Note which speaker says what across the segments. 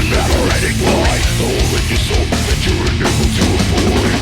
Speaker 1: never-ending lie, the hole in your soul that you're unable to avoid.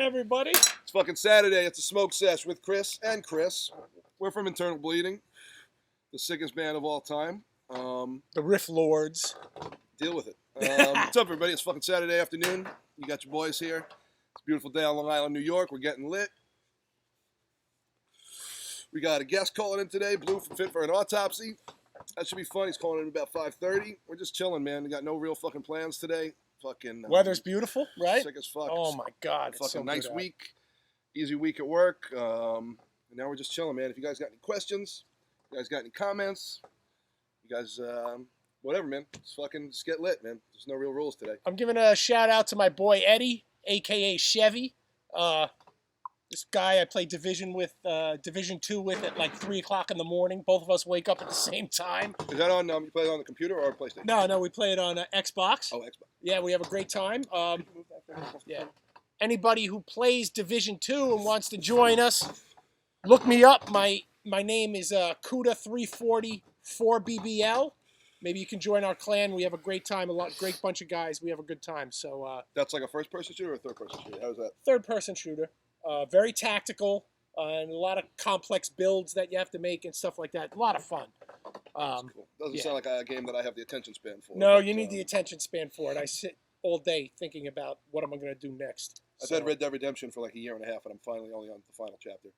Speaker 2: Everybody.
Speaker 3: It's fucking Saturday. It's a SmokeSesh with Chris and Chris. We're from Internal Bleeding, the sickest band of all time.
Speaker 2: The Riff Lords.
Speaker 3: Deal with it. What's up, everybody? It's fucking Saturday afternoon. You got your boys here. It's a beautiful day on Long Island, New York. We're getting lit. We got a guest calling in today, Blue from Fit for an Autopsy. That should be fun. He's calling in about 5:30. We're just chilling, man. We got no real fucking plans today. Fucking
Speaker 2: weather's beautiful, right?
Speaker 3: Sick as fuck.
Speaker 2: Oh my god,
Speaker 3: fucking
Speaker 2: so
Speaker 3: nice
Speaker 2: good
Speaker 3: week, easy week at work. And now we're just chilling, man. If you guys got any questions, you guys got any comments, you guys, whatever, man. Just get lit, man. There's no real rules today.
Speaker 2: I'm giving a shout out to my boy Eddie, aka Chevy. This guy I play Division 2 with at like 3 o'clock in the morning. Both of us wake up at the same time.
Speaker 3: Is that on? You play it on the computer or PlayStation?
Speaker 2: No, we play it on Xbox.
Speaker 3: Oh, Xbox.
Speaker 2: Yeah, we have a great time. Yeah. Anybody who plays Division 2 and wants to join us, look me up. My name is Kuda340-4BBL. Maybe you can join our clan. We have a great time. Great bunch of guys. We have a good time. So
Speaker 3: that's like a first-person shooter or a third-person shooter? How's that?
Speaker 2: Third-person shooter. Very tactical and a lot of complex builds that you have to make and stuff like that. A lot of fun.
Speaker 3: Cool. Doesn't sound like a game that I have the attention span for.
Speaker 2: No, you need the attention span for it. I sit all day thinking about what am I going to do next.
Speaker 3: I've had Red Dead Redemption for like a year and a half, and I'm finally only on the final chapter.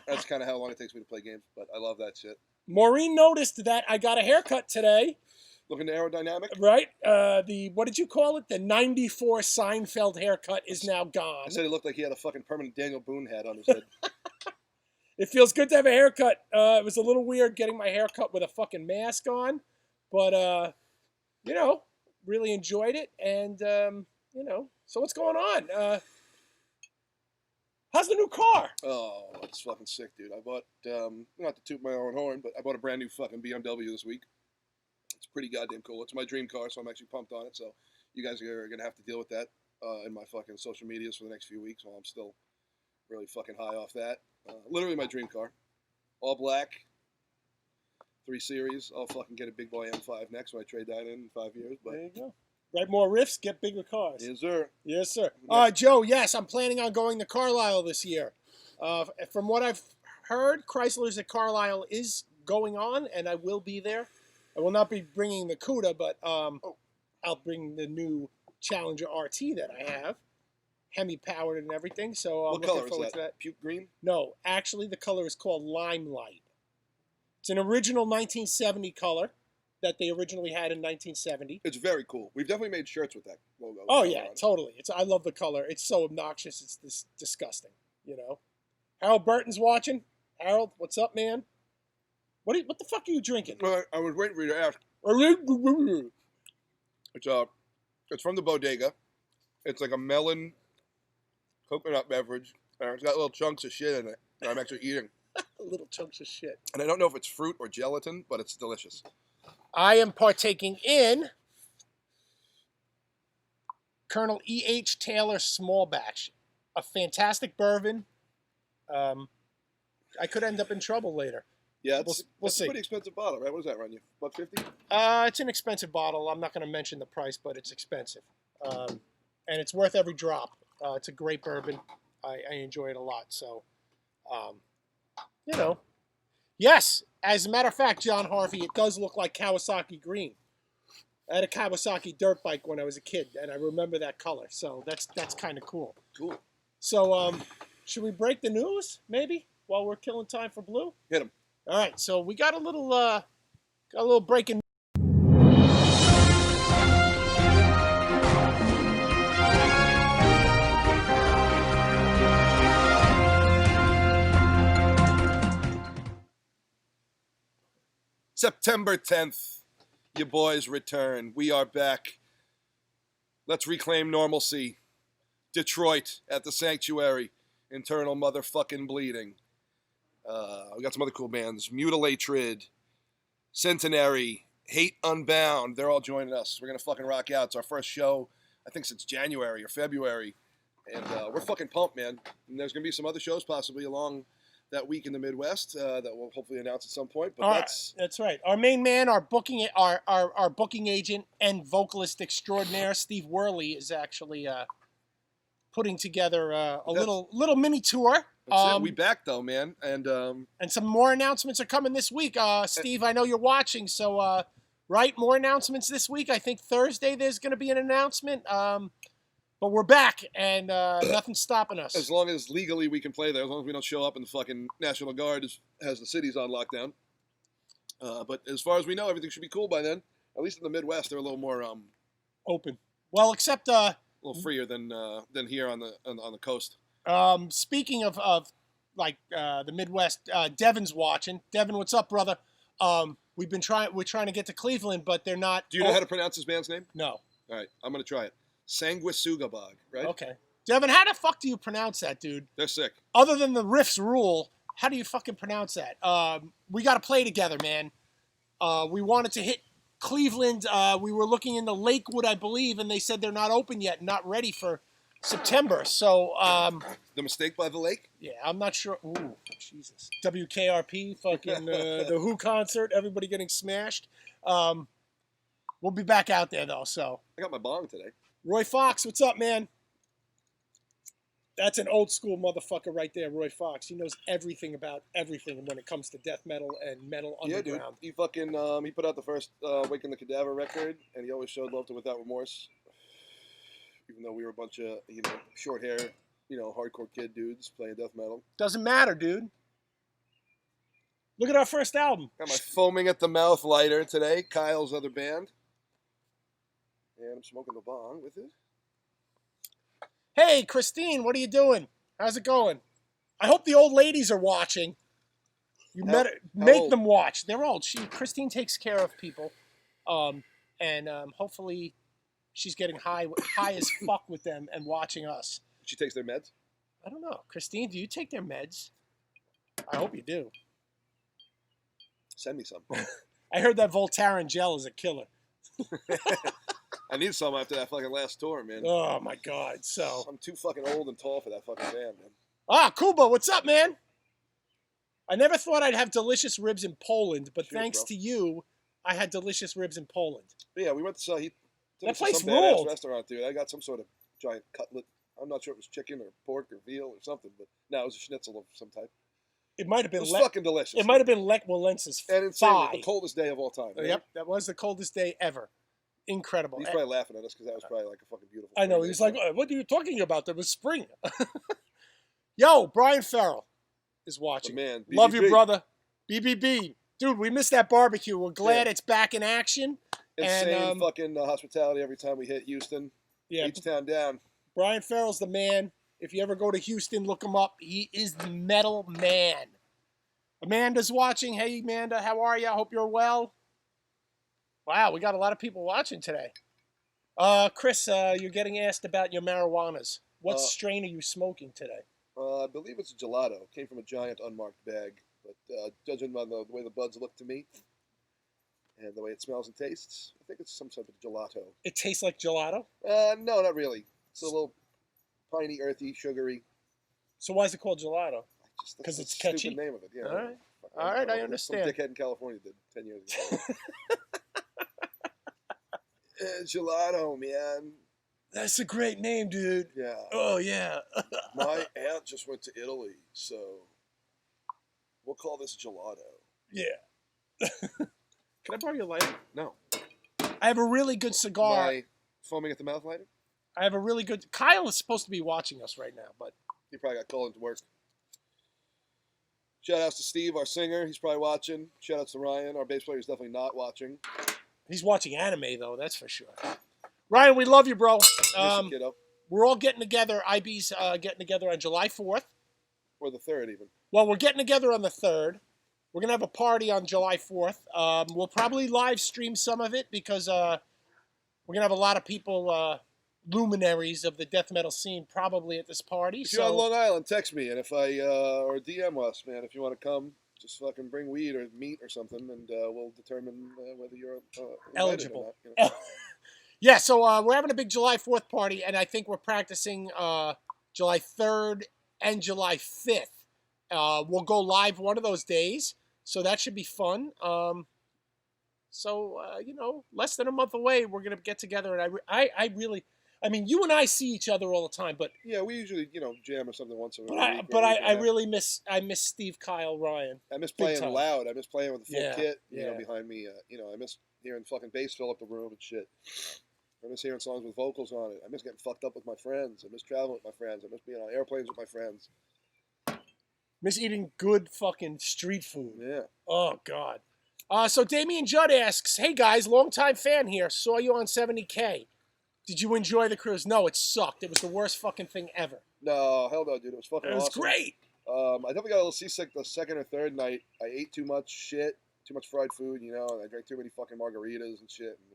Speaker 3: That's kind of how long it takes me to play games, but I love that shit.
Speaker 2: Maureen noticed that I got a haircut today.
Speaker 3: Looking aerodynamic?
Speaker 2: Right. What did you call it? The 94 Seinfeld haircut is now gone.
Speaker 3: I said he looked like he had a fucking permanent Daniel Boone hat on his head.
Speaker 2: It feels good to have a haircut. It was a little weird getting my haircut with a fucking mask on, but really enjoyed it. And so what's going on? How's the new car?
Speaker 3: Oh, it's fucking sick, dude. I bought, not to toot my own horn, but I bought a brand new fucking BMW this week. It's pretty goddamn cool. It's my dream car, so I'm actually pumped on it. So you guys are going to have to deal with that in my fucking social medias for the next few weeks while I'm still really fucking high off that. Literally my dream car. All black. 3 Series. I'll fucking get a big boy M5 next when I trade that in 5 years. But
Speaker 2: there you go. Write more riffs, get bigger cars.
Speaker 3: Yes, sir.
Speaker 2: Yes, sir. Joe, yes, I'm planning on going to Carlisle this year. From what I've heard, Chrysler's at Carlisle is going on, and I will be there. I will not be bringing the CUDA, but I'll bring the new Challenger RT that I have. Hemi-powered and everything, so I'm looking forward to that.
Speaker 3: Puke green?
Speaker 2: No, actually the color is called Limelight. It's an original 1970 color that they originally had in 1970.
Speaker 3: It's very cool. We've definitely made shirts with that logo.
Speaker 2: Oh, yeah, totally. I love the color. It's so obnoxious, it's disgusting, Harold Burton's watching. Harold, what's up, man? What the fuck are you drinking?
Speaker 3: I was waiting for you to ask. It's from the bodega. It's like a melon coconut beverage. It's got little chunks of shit in it that I'm actually eating.
Speaker 2: Little chunks of shit.
Speaker 3: And I don't know if it's fruit or gelatin, but it's delicious.
Speaker 2: I am partaking in Colonel E.H. Taylor Small Batch. A fantastic bourbon. I could end up in trouble later.
Speaker 3: Yeah,
Speaker 2: we'll see.
Speaker 3: A pretty expensive bottle, right? What does that run you? $1.50?
Speaker 2: It's an expensive bottle. I'm not going to mention the price, but it's expensive. And it's worth every drop. It's a great bourbon. I enjoy it a lot. So, Yes, as a matter of fact, John Harvey, it does look like Kawasaki green. I had a Kawasaki dirt bike when I was a kid, and I remember that color. So that's kind of cool.
Speaker 3: Cool.
Speaker 2: So, should we break the news, maybe, while we're killing time for Blue?
Speaker 3: Hit him.
Speaker 2: All right, so we got a little breaking.
Speaker 3: September 10th, your boys return. We are back. Let's reclaim normalcy. Detroit at the Sanctuary. Internal motherfucking bleeding. We got some other cool bands. Mutilatrid, Centenary, Hate Unbound. They're all joining us. We're going to fucking rock out. It's our first show, I think, since January or February. And we're fucking pumped, man. And there's going to be some other shows possibly along that week in the Midwest that we'll hopefully announce at some point. But
Speaker 2: that's right. Our main man, our booking agent and vocalist extraordinaire, Steve Worley, is actually putting together a little mini tour.
Speaker 3: That's it. We back though, man, and
Speaker 2: some more announcements are coming this week. Steve, I know you're watching, so right, more announcements this week. I think Thursday there's going to be an announcement. But we're back, and nothing's stopping us.
Speaker 3: As long as legally we can play there, as long as we don't show up and the fucking National Guard has the cities on lockdown. But as far as we know, everything should be cool by then. At least in the Midwest, they're a little more
Speaker 2: open. Well, except
Speaker 3: a little freer than here on the coast.
Speaker 2: Speaking of the Midwest, Devin's watching. Devin, what's up, brother? We're trying to get to Cleveland, but they're not.
Speaker 3: Do you know how to pronounce this band's name?
Speaker 2: No.
Speaker 3: All right, I'm gonna try it. Sanguisugabog, right?
Speaker 2: Okay. Devin, how the fuck do you pronounce that, dude?
Speaker 3: They're sick.
Speaker 2: Other than the riffs rule, how do you fucking pronounce that? We got to play together, man. We wanted to hit Cleveland. We were looking into Lakewood, I believe, and they said they're not open yet, not ready for September. So,
Speaker 3: The Mistake by the Lake?
Speaker 2: Yeah, I'm not sure. Ooh, Jesus. WKRP, fucking the Who concert, everybody getting smashed. We'll be back out there, though, so.
Speaker 3: I got my bong today.
Speaker 2: Roy Fox, what's up, man? That's an old school motherfucker right there, Roy Fox. He knows everything about everything when it comes to death metal and metal underground.
Speaker 3: Yeah, dude. He fucking he put out the first Waking the Cadaver record, and he always showed love to Without Remorse. even though we were a bunch of, short hair, hardcore kid dudes playing death metal.
Speaker 2: Doesn't matter, dude. Look at our first album.
Speaker 3: Got my foaming at the mouth lighter today, Kyle's other band. And I'm smoking the bong with it.
Speaker 2: Hey, Christine, what are you doing? How's it going? I hope the old ladies are watching. You make them watch. They're old. Christine takes care of people, and hopefully she's getting high as fuck with them and watching us.
Speaker 3: She takes their meds?
Speaker 2: I don't know. Christine, do you take their meds? I hope you do.
Speaker 3: Send me some.
Speaker 2: I heard that Voltaren gel is a killer.
Speaker 3: I need some after that fucking last tour, man.
Speaker 2: Oh, my God. So
Speaker 3: I'm too fucking old and tall for that fucking band, man.
Speaker 2: Ah, Kuba, what's up, man? I never thought I'd have delicious ribs in Poland, but
Speaker 3: Cheers,
Speaker 2: thanks
Speaker 3: bro.
Speaker 2: to you, I had delicious ribs in Poland.
Speaker 3: But yeah, we went to
Speaker 2: That place
Speaker 3: some badass
Speaker 2: ruled.
Speaker 3: restaurant, dude. I got some sort of giant cutlet. I'm not sure if it was chicken or pork or veal or something, but no, it was a schnitzel of some type.
Speaker 2: It might have
Speaker 3: It
Speaker 2: been
Speaker 3: was fucking delicious.
Speaker 2: It might have been Lech Walence's
Speaker 3: and insanely,
Speaker 2: thigh.
Speaker 3: the coldest day of all time. Right?
Speaker 2: Yep, that was the coldest day ever. Incredible.
Speaker 3: He's probably laughing at us because that was probably like a fucking beautiful.
Speaker 2: I know.
Speaker 3: spring
Speaker 2: He's
Speaker 3: day.
Speaker 2: like, "What are you talking about? There was spring." Yo, Brian Farrell is watching.
Speaker 3: The man,
Speaker 2: Love you,
Speaker 3: BBB.
Speaker 2: brother. BBB. Dude, we missed that barbecue. We're glad it's back in action.
Speaker 3: Insane
Speaker 2: And,
Speaker 3: fucking hospitality every time we hit Houston.
Speaker 2: Yeah,
Speaker 3: Each town down.
Speaker 2: Brian Farrell's the man. If you ever go to Houston, look him up. He is the metal man. Amanda's watching. Hey, Amanda, how are you? I hope you're well. Wow, we got a lot of people watching today. Chris, you're getting asked about your marijuanas. What strain are you smoking today?
Speaker 3: I believe it's a gelato. It came from a giant unmarked bag. But judging by the way the buds look to me and the way it smells and tastes, I think it's some type of gelato.
Speaker 2: It tastes like gelato?
Speaker 3: No, not really. It's a little piney, earthy, sugary.
Speaker 2: So why is it called gelato?
Speaker 3: Because
Speaker 2: it's
Speaker 3: the
Speaker 2: catchy?
Speaker 3: Stupid name of it. Yeah.
Speaker 2: All right. All right, I
Speaker 3: Some
Speaker 2: understand.
Speaker 3: dickhead in California did 10 years ago. Gelato, man.
Speaker 2: That's a great name, dude.
Speaker 3: Yeah.
Speaker 2: Oh, yeah.
Speaker 3: My aunt just went to Italy, so we'll call this gelato.
Speaker 2: Yeah. Can I borrow your lighter?
Speaker 3: No.
Speaker 2: I have a really good cigar.
Speaker 3: My foaming at the mouth lighter?
Speaker 2: I have a really good... Kyle is supposed to be watching us right now, but...
Speaker 3: He probably got called into work. Shout outs to Steve, our singer. He's probably watching. Shout outs to Ryan. Our bass player is definitely not watching.
Speaker 2: He's watching anime, though, that's for sure. Ryan, we love you, bro.
Speaker 3: Miss you, kiddo.
Speaker 2: We're all getting together. IB's getting together on July 4th.
Speaker 3: Or the 3rd, even.
Speaker 2: Well, we're getting together on the 3rd. We're going to have a party on July 4th. We'll probably live stream some of it because we're going to have a lot of people, luminaries of the death metal scene, probably at this party.
Speaker 3: If you're on Long Island, text me. And if or DM us, man, if you want to come, just fucking bring weed or meat or something, and we'll determine whether you're
Speaker 2: eligible.
Speaker 3: Or not,
Speaker 2: Yeah, so we're having a big July 4th party, and I think we're practicing July 3rd and July 5th. We'll go live one of those days, so that should be fun. Less than a month away, we're going to get together, and I really... I mean, you and I see each other all the time, but...
Speaker 3: Yeah, we usually, jam or something once a week.
Speaker 2: I really miss Steve, Kyle, Ryan.
Speaker 3: I miss playing loud. I miss playing with the full kit,
Speaker 2: yeah.
Speaker 3: behind me. I miss hearing fucking bass fill up the room and shit. I miss hearing songs with vocals on it. I miss getting fucked up with my friends. I miss traveling with my friends. I miss being on airplanes with my friends.
Speaker 2: Miss eating good fucking street food.
Speaker 3: Yeah.
Speaker 2: Oh, God. So Damien Judd asks, hey, guys, longtime fan here. Saw you on 70K. Did you enjoy the cruise? No, it sucked. It was the worst fucking thing ever.
Speaker 3: No, hell no, dude. It was fucking awesome.
Speaker 2: It was great.
Speaker 3: I definitely got a little seasick the second or third night. I ate too much shit, too much fried food, and I drank too many fucking margaritas and shit. And,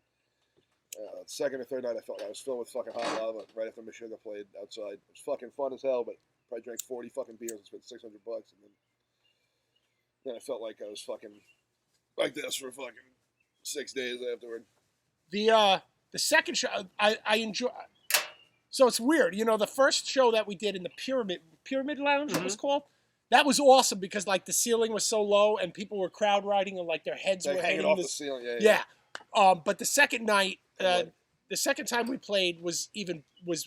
Speaker 3: second or third night, I was filled with fucking hot lava right after Meshuggah played outside. It was fucking fun as hell, but probably drank 40 fucking beers and spent $600, and then I felt like I was fucking like this for fucking 6 days afterward.
Speaker 2: The second show, I enjoy. So it's weird, the first show that we did in the Pyramid Lounge, it was called. That was awesome because like the ceiling was so low and people were crowd riding and like their heads were
Speaker 3: hanging off the ceiling. Yeah.
Speaker 2: But the second night, the second time we played was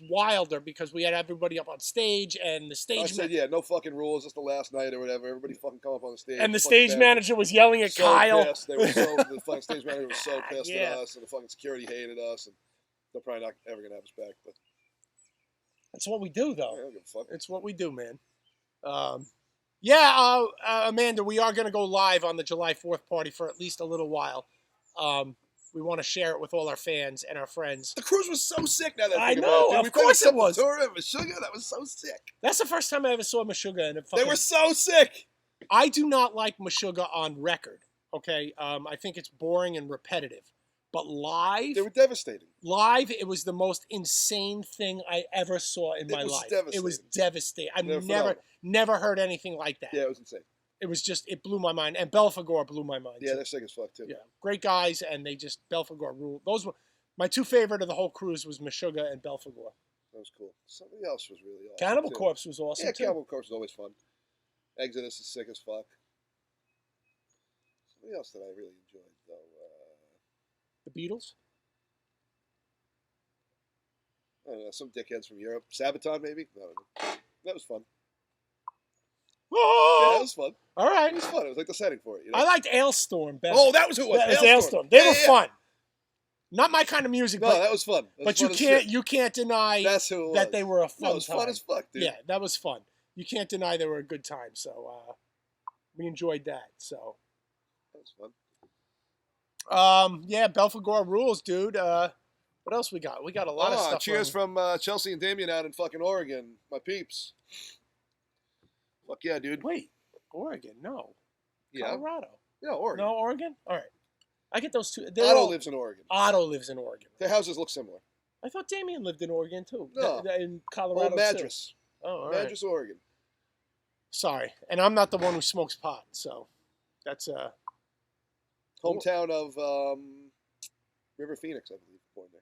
Speaker 2: wilder because we had everybody up on stage and the stage.
Speaker 3: I said, no fucking rules. It's the last night or whatever. Everybody fucking come up on the stage.
Speaker 2: And the stage manager was yelling at
Speaker 3: so
Speaker 2: Kyle.
Speaker 3: Pissed. The fucking stage manager was so pissed at us, and the fucking security hated us, and they're probably not ever gonna have us back. But
Speaker 2: It's what we do,
Speaker 3: I
Speaker 2: though.
Speaker 3: don't give a fuck.
Speaker 2: It's what we do, man. Amanda, we are going to go live on the July 4th party for at least a little while. We want to share it with all our fans and our friends.
Speaker 3: The cruise was so sick now that
Speaker 2: I
Speaker 3: think
Speaker 2: know,
Speaker 3: about it, dude.
Speaker 2: of
Speaker 3: We played
Speaker 2: course
Speaker 3: with
Speaker 2: it was.
Speaker 3: Sepultura and Meshuggah. That was so sick.
Speaker 2: That's the first time I ever saw Meshuggah. And
Speaker 3: They were so sick.
Speaker 2: I do not like Meshuggah on record, okay? I think it's boring and repetitive. But live,
Speaker 3: They were devastating.
Speaker 2: it was the most insane thing I ever saw in my life. It was devastating. I've never heard anything like that.
Speaker 3: Yeah, it was insane.
Speaker 2: It was just, it blew my mind. And Belphegor blew my mind.
Speaker 3: Yeah,
Speaker 2: too.
Speaker 3: they're sick as fuck, too.
Speaker 2: Yeah, great guys, and they just, Belphegor ruled. Those were, my two favorite of the whole cruise was Meshuggah and Belphegor.
Speaker 3: That was cool. Somebody else was really awesome.
Speaker 2: Cannibal
Speaker 3: too.
Speaker 2: Corpse was awesome,
Speaker 3: Yeah,
Speaker 2: too.
Speaker 3: Cannibal Corpse is always fun. Exodus is sick as fuck. Somebody else that I really enjoyed, though.
Speaker 2: The Beatles?
Speaker 3: I don't know, some dickheads from Europe. Sabaton, maybe? I don't know. That was fun.
Speaker 2: Oh!
Speaker 3: Yeah, that was fun.
Speaker 2: All right.
Speaker 3: It was fun. It was like the setting for it. You know?
Speaker 2: I liked Ailstorm better.
Speaker 3: Oh, that was who it was.
Speaker 2: That was Ailstorm. They were fun. Not my kind of music,
Speaker 3: No,
Speaker 2: but
Speaker 3: that was fun. That was
Speaker 2: but
Speaker 3: fun
Speaker 2: you can't deny
Speaker 3: That's who it
Speaker 2: that
Speaker 3: was.
Speaker 2: they were a fun
Speaker 3: No, it was
Speaker 2: time.
Speaker 3: fun as fuck, dude.
Speaker 2: Yeah, that was fun. You can't deny they were a good time. So we enjoyed that. So
Speaker 3: That was fun.
Speaker 2: yeah, Belphegor rules, dude. What else we got? We got a lot of stuff.
Speaker 3: Cheers from Chelsea and Damien out in fucking Oregon. My peeps. Fuck yeah, dude.
Speaker 2: Wait, Oregon? No.
Speaker 3: Yeah.
Speaker 2: Colorado.
Speaker 3: Yeah, Oregon.
Speaker 2: No, Oregon. All right. I get those two.
Speaker 3: Otto lives in Oregon.
Speaker 2: Otto lives in Oregon.
Speaker 3: Their houses look similar.
Speaker 2: I thought Damien lived in Oregon too.
Speaker 3: No.
Speaker 2: In Colorado.
Speaker 3: Old Madras.
Speaker 2: Too. Oh, all right.
Speaker 3: Madras, Oregon.
Speaker 2: Sorry, and I'm not the one who smokes pot, so that's
Speaker 3: Hometown of River Phoenix, I believe. Born there.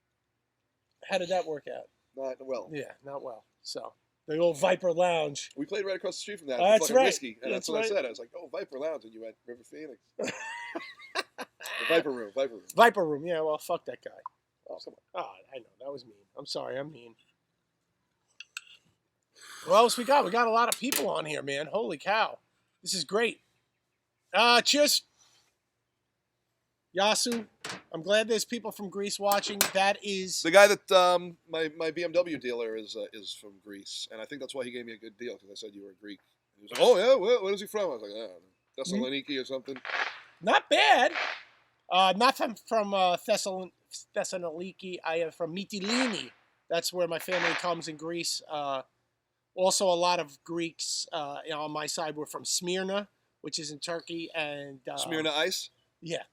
Speaker 2: How did that work out?
Speaker 3: Not well.
Speaker 2: Yeah, not well. So the old Viper Lounge.
Speaker 3: We played right across the street from that.
Speaker 2: That's
Speaker 3: fucking
Speaker 2: right.
Speaker 3: Whiskey, and that's what I said. I was like, "Oh, Viper Lounge," and you went River Phoenix. Viper Room. Viper Room.
Speaker 2: Viper Room. Yeah, well, fuck that guy.
Speaker 3: Oh, come on.
Speaker 2: Oh, I know that was mean. I'm sorry, I'm mean. What else we got? We got a lot of people on here, man. Holy cow, this is great. Cheers, Yasu. I'm glad there's people from Greece watching. That is
Speaker 3: The guy that my BMW dealer is from Greece, and I think that's why he gave me a good deal because I said you were Greek. He was like, "Oh yeah, where is he from?" I was like, "I don't know, Thessaloniki or something."
Speaker 2: not bad. Not from Thessaloniki. I am from Mytilene. That's where my family comes in Greece. Also, a lot of Greeks on my side were from Smyrna, which is in Turkey, and
Speaker 3: Smyrna Ice.
Speaker 2: Yeah.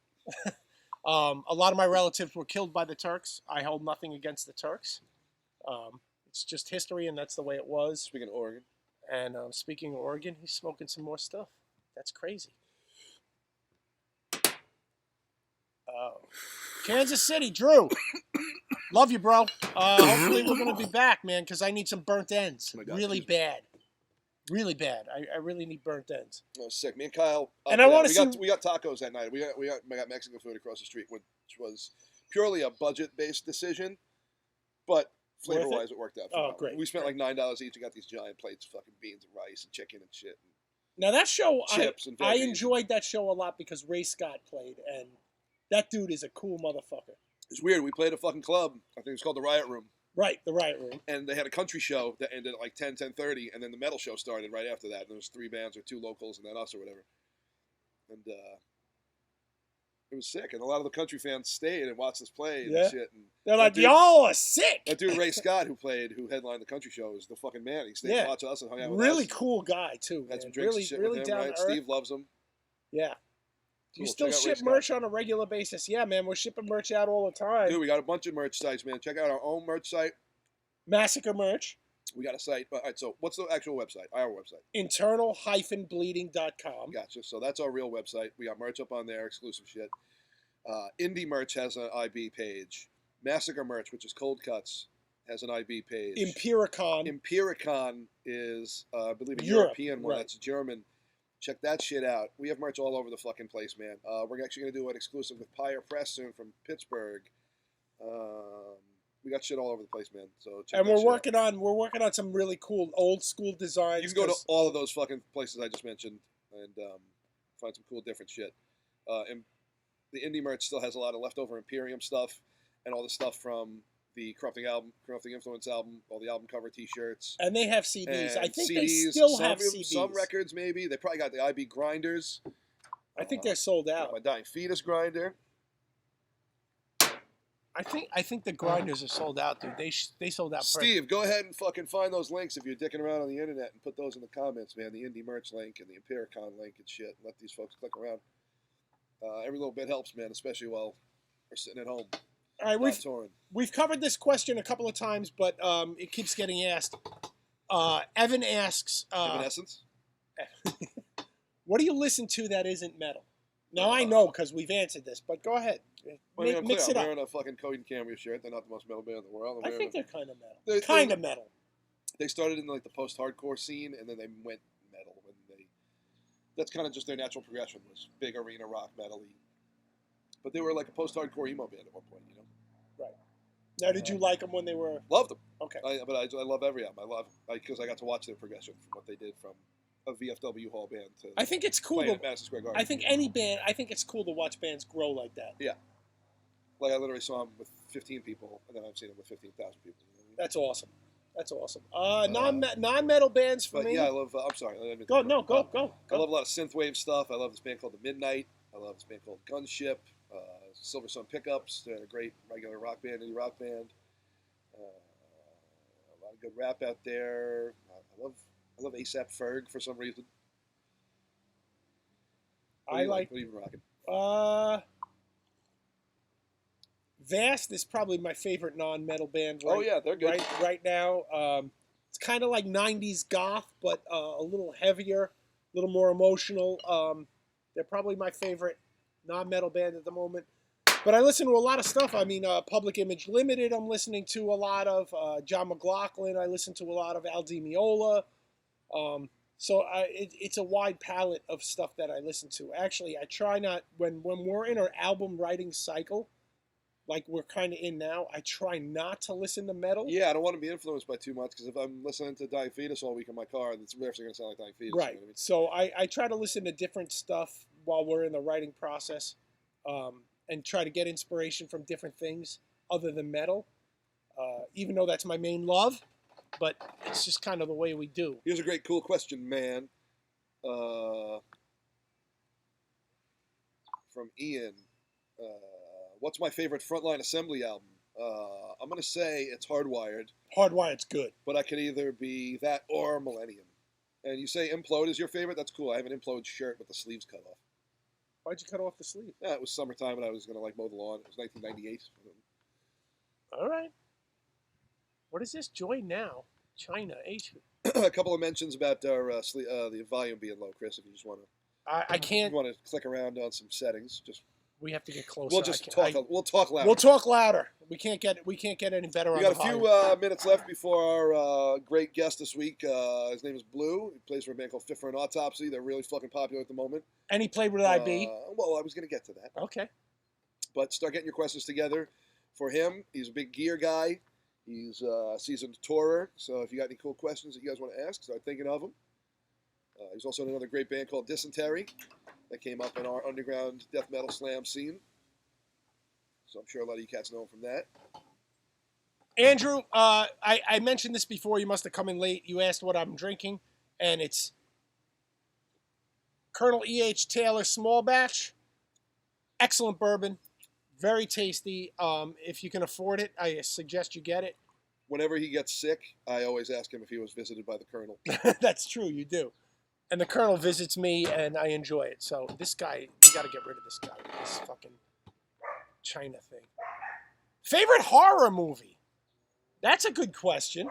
Speaker 2: A lot of my relatives were killed by the Turks. I hold nothing against the Turks. It's just history, and that's the way it was.
Speaker 3: Speaking of Oregon.
Speaker 2: And speaking of Oregon, he's smoking some more stuff. That's crazy. Kansas City, Drew. Love you, bro. Hopefully we're going to be back, man, because I need some burnt ends. Really bad. Really bad. I really need burnt ends.
Speaker 3: Oh, sick. Me and Kyle.
Speaker 2: And I want to see.
Speaker 3: We got tacos that night. We got Mexican food across the street, which was purely a budget-based decision, but flavor-wise, it worked out.
Speaker 2: Oh, great.
Speaker 3: We spent like $9 each and got these giant plates of fucking beans and rice and chicken and shit.
Speaker 2: Now that show,
Speaker 3: Chips and
Speaker 2: I
Speaker 3: veggies.
Speaker 2: enjoyed that show a lot because Ray Scott played, and that dude is a cool motherfucker.
Speaker 3: It's weird. We played a fucking club. I think it was called the Riot Room.
Speaker 2: Right, the Riot Room.
Speaker 3: And they had a country show that ended at like 10:30, and then the metal show started right after that. And there was 3 bands or 2 locals and then us or whatever. And it was sick. And a lot of the country fans stayed and watched us play and shit. And
Speaker 2: they're like, y'all are sick.
Speaker 3: That dude Ray Scott who headlined the country show is the fucking man. He stayed and watched us and hung out with us.
Speaker 2: Really cool guy too.
Speaker 3: Had some drinks and shit with him,
Speaker 2: down
Speaker 3: right?
Speaker 2: to earth.
Speaker 3: Steve loves him.
Speaker 2: Yeah. Do you
Speaker 3: Cool.
Speaker 2: still ship merch on a regular basis? Yeah, man. We're shipping merch out all the time.
Speaker 3: Dude, we got a bunch of merch sites, man. Check out our own merch site.
Speaker 2: Massacre merch.
Speaker 3: We got a site. All right, so what's the actual website? Our website.
Speaker 2: Internal-bleeding.com.
Speaker 3: Gotcha. So that's our real website. We got merch up on there, exclusive shit. Indie Merch has an IB page. Massacre Merch, which is Cold Cuts, has an IB page. Empiricon is, I believe, a European one. Right. That's German. Check that shit out. We have merch all over the fucking place, man. We're actually going to do an exclusive with Pyre Press soon from Pittsburgh. We got shit all over the place, man. So check
Speaker 2: and we're working on some really cool old school designs.
Speaker 3: You can go to all of those fucking places I just mentioned and find some cool different shit. And the indie merch still has a lot of leftover Imperium stuff and all the stuff from the Corrupting Influence album, all the album cover T-shirts.
Speaker 2: And they have CDs. I
Speaker 3: And
Speaker 2: think
Speaker 3: CDs,
Speaker 2: they still
Speaker 3: some
Speaker 2: have
Speaker 3: of them-
Speaker 2: CDs.
Speaker 3: Some records, maybe. They probably got the IB grinders.
Speaker 2: I think they're sold out.
Speaker 3: My Dying Fetus grinder.
Speaker 2: I think the grinders are sold out, dude. They sold out.
Speaker 3: Steve, go ahead and fucking find those links if you're dicking around on the internet and put those in the comments, man. The indie merch link and the Empiricon link and shit. Let these folks click around. Every little bit helps, man, especially while we're sitting at home.
Speaker 2: All right, we've covered this question a couple of times, but it keeps getting asked. Evan asks,
Speaker 3: Evanescence?
Speaker 2: what do you listen to that isn't metal? Now I know because we've answered this, but go ahead. Mix it up.
Speaker 3: I'm wearing a fucking Cody and Cameo shirt. They're not the most metal band in the world.
Speaker 2: I think they're kind of metal.
Speaker 3: They're
Speaker 2: Metal.
Speaker 3: They started in like the post-hardcore scene, and then they went metal. And that's kind of just their natural progression, was big arena rock metal-y. But they were like a post-hardcore emo band at one point, you know?
Speaker 2: Right. Now, did you like them when they were...
Speaker 3: Loved them.
Speaker 2: Okay.
Speaker 3: But I love every album. Because I got to watch their progression from what they did from a VFW hall band to...
Speaker 2: I think it's cool.
Speaker 3: At Madison Square Garden.
Speaker 2: I think any band... I think it's cool to watch bands grow like that.
Speaker 3: Yeah. Like I literally saw them with 15 people, and then I've seen them with 15,000 people. You know what I mean?
Speaker 2: That's awesome. That's awesome. Non-metal bands for me.
Speaker 3: Yeah, I love. I'm sorry.
Speaker 2: Go.
Speaker 3: I love a lot of synthwave stuff. I love this band called The Midnight. I love this band called Gunship. Silver Sun Pickups. They're a great regular rock band, indie rock band. A lot of good rap out there. I love ASAP Ferg for some reason. What are you rocking?
Speaker 2: Vast is probably my favorite non-metal band.
Speaker 3: Oh yeah, they're good.
Speaker 2: Right now, it's kind of like '90s goth, but a little heavier, a little more emotional. They're probably my favorite non-metal band at the moment. But I listen to a lot of stuff. I mean, Public Image Limited. I'm listening to a lot of John McLaughlin. I listen to a lot of Al Di Meola. So it's a wide palette of stuff that I listen to. Actually, I try not when we're in our album writing cycle, like we're kind of in now, I try not to listen to metal.
Speaker 3: Yeah, I don't want to be influenced by too much, because if I'm listening to Dying Fetus all week in my car, it's actually going to sound like Dying Fetus.
Speaker 2: Right.
Speaker 3: You know what I mean?
Speaker 2: So I try to listen to different stuff while we're in the writing process, and try to get inspiration from different things other than metal, even though that's my main love. But it's just kind of the way we do.
Speaker 3: Here's a great, cool question, man. From Ian. What's my favorite Frontline Assembly album? I'm going to say it's Hardwired.
Speaker 2: Hardwired's good.
Speaker 3: But I could either be that or Millennium. And you say Implode is your favorite? That's cool. I have an Implode shirt with the sleeves cut off.
Speaker 2: Why'd you cut off the sleeve?
Speaker 3: Yeah, it was summertime and I was going to mow the lawn. It was 1998.
Speaker 2: All right. What is this? Joy Now. China. Asia.
Speaker 3: A couple of mentions about our the volume being low, Chris, if you just want to...
Speaker 2: I can't...
Speaker 3: If you want to click around on some settings, just...
Speaker 2: We have to get closer.
Speaker 3: We'll just talk. We'll talk louder.
Speaker 2: We'll talk louder. We can't get any better.
Speaker 3: We got a few minutes left before our great guest this week. His name is Blue. He plays for a band called Fit for an Autopsy. They're really fucking popular at the moment.
Speaker 2: And he played with IB.
Speaker 3: Well, I was going to get to that.
Speaker 2: Okay.
Speaker 3: But start getting your questions together for him. He's a big gear guy. He's a seasoned tourer. So if you got any cool questions that you guys want to ask, start thinking of them. He's also in another great band called Dysentery that came up in our underground death metal slam scene. So I'm sure a lot of you cats know him from that.
Speaker 2: Andrew, I mentioned this before. You must have come in late. You asked what I'm drinking, and it's Colonel E.H. Taylor Small Batch. Excellent bourbon. Very tasty. If you can afford it, I suggest you get it.
Speaker 3: Whenever he gets sick, I always ask him if he was visited by the Colonel.
Speaker 2: That's true, you do. And the Colonel visits me, and I enjoy it. So this guy, we got to get rid of this guy. This fucking China thing. Favorite horror movie? That's a good question.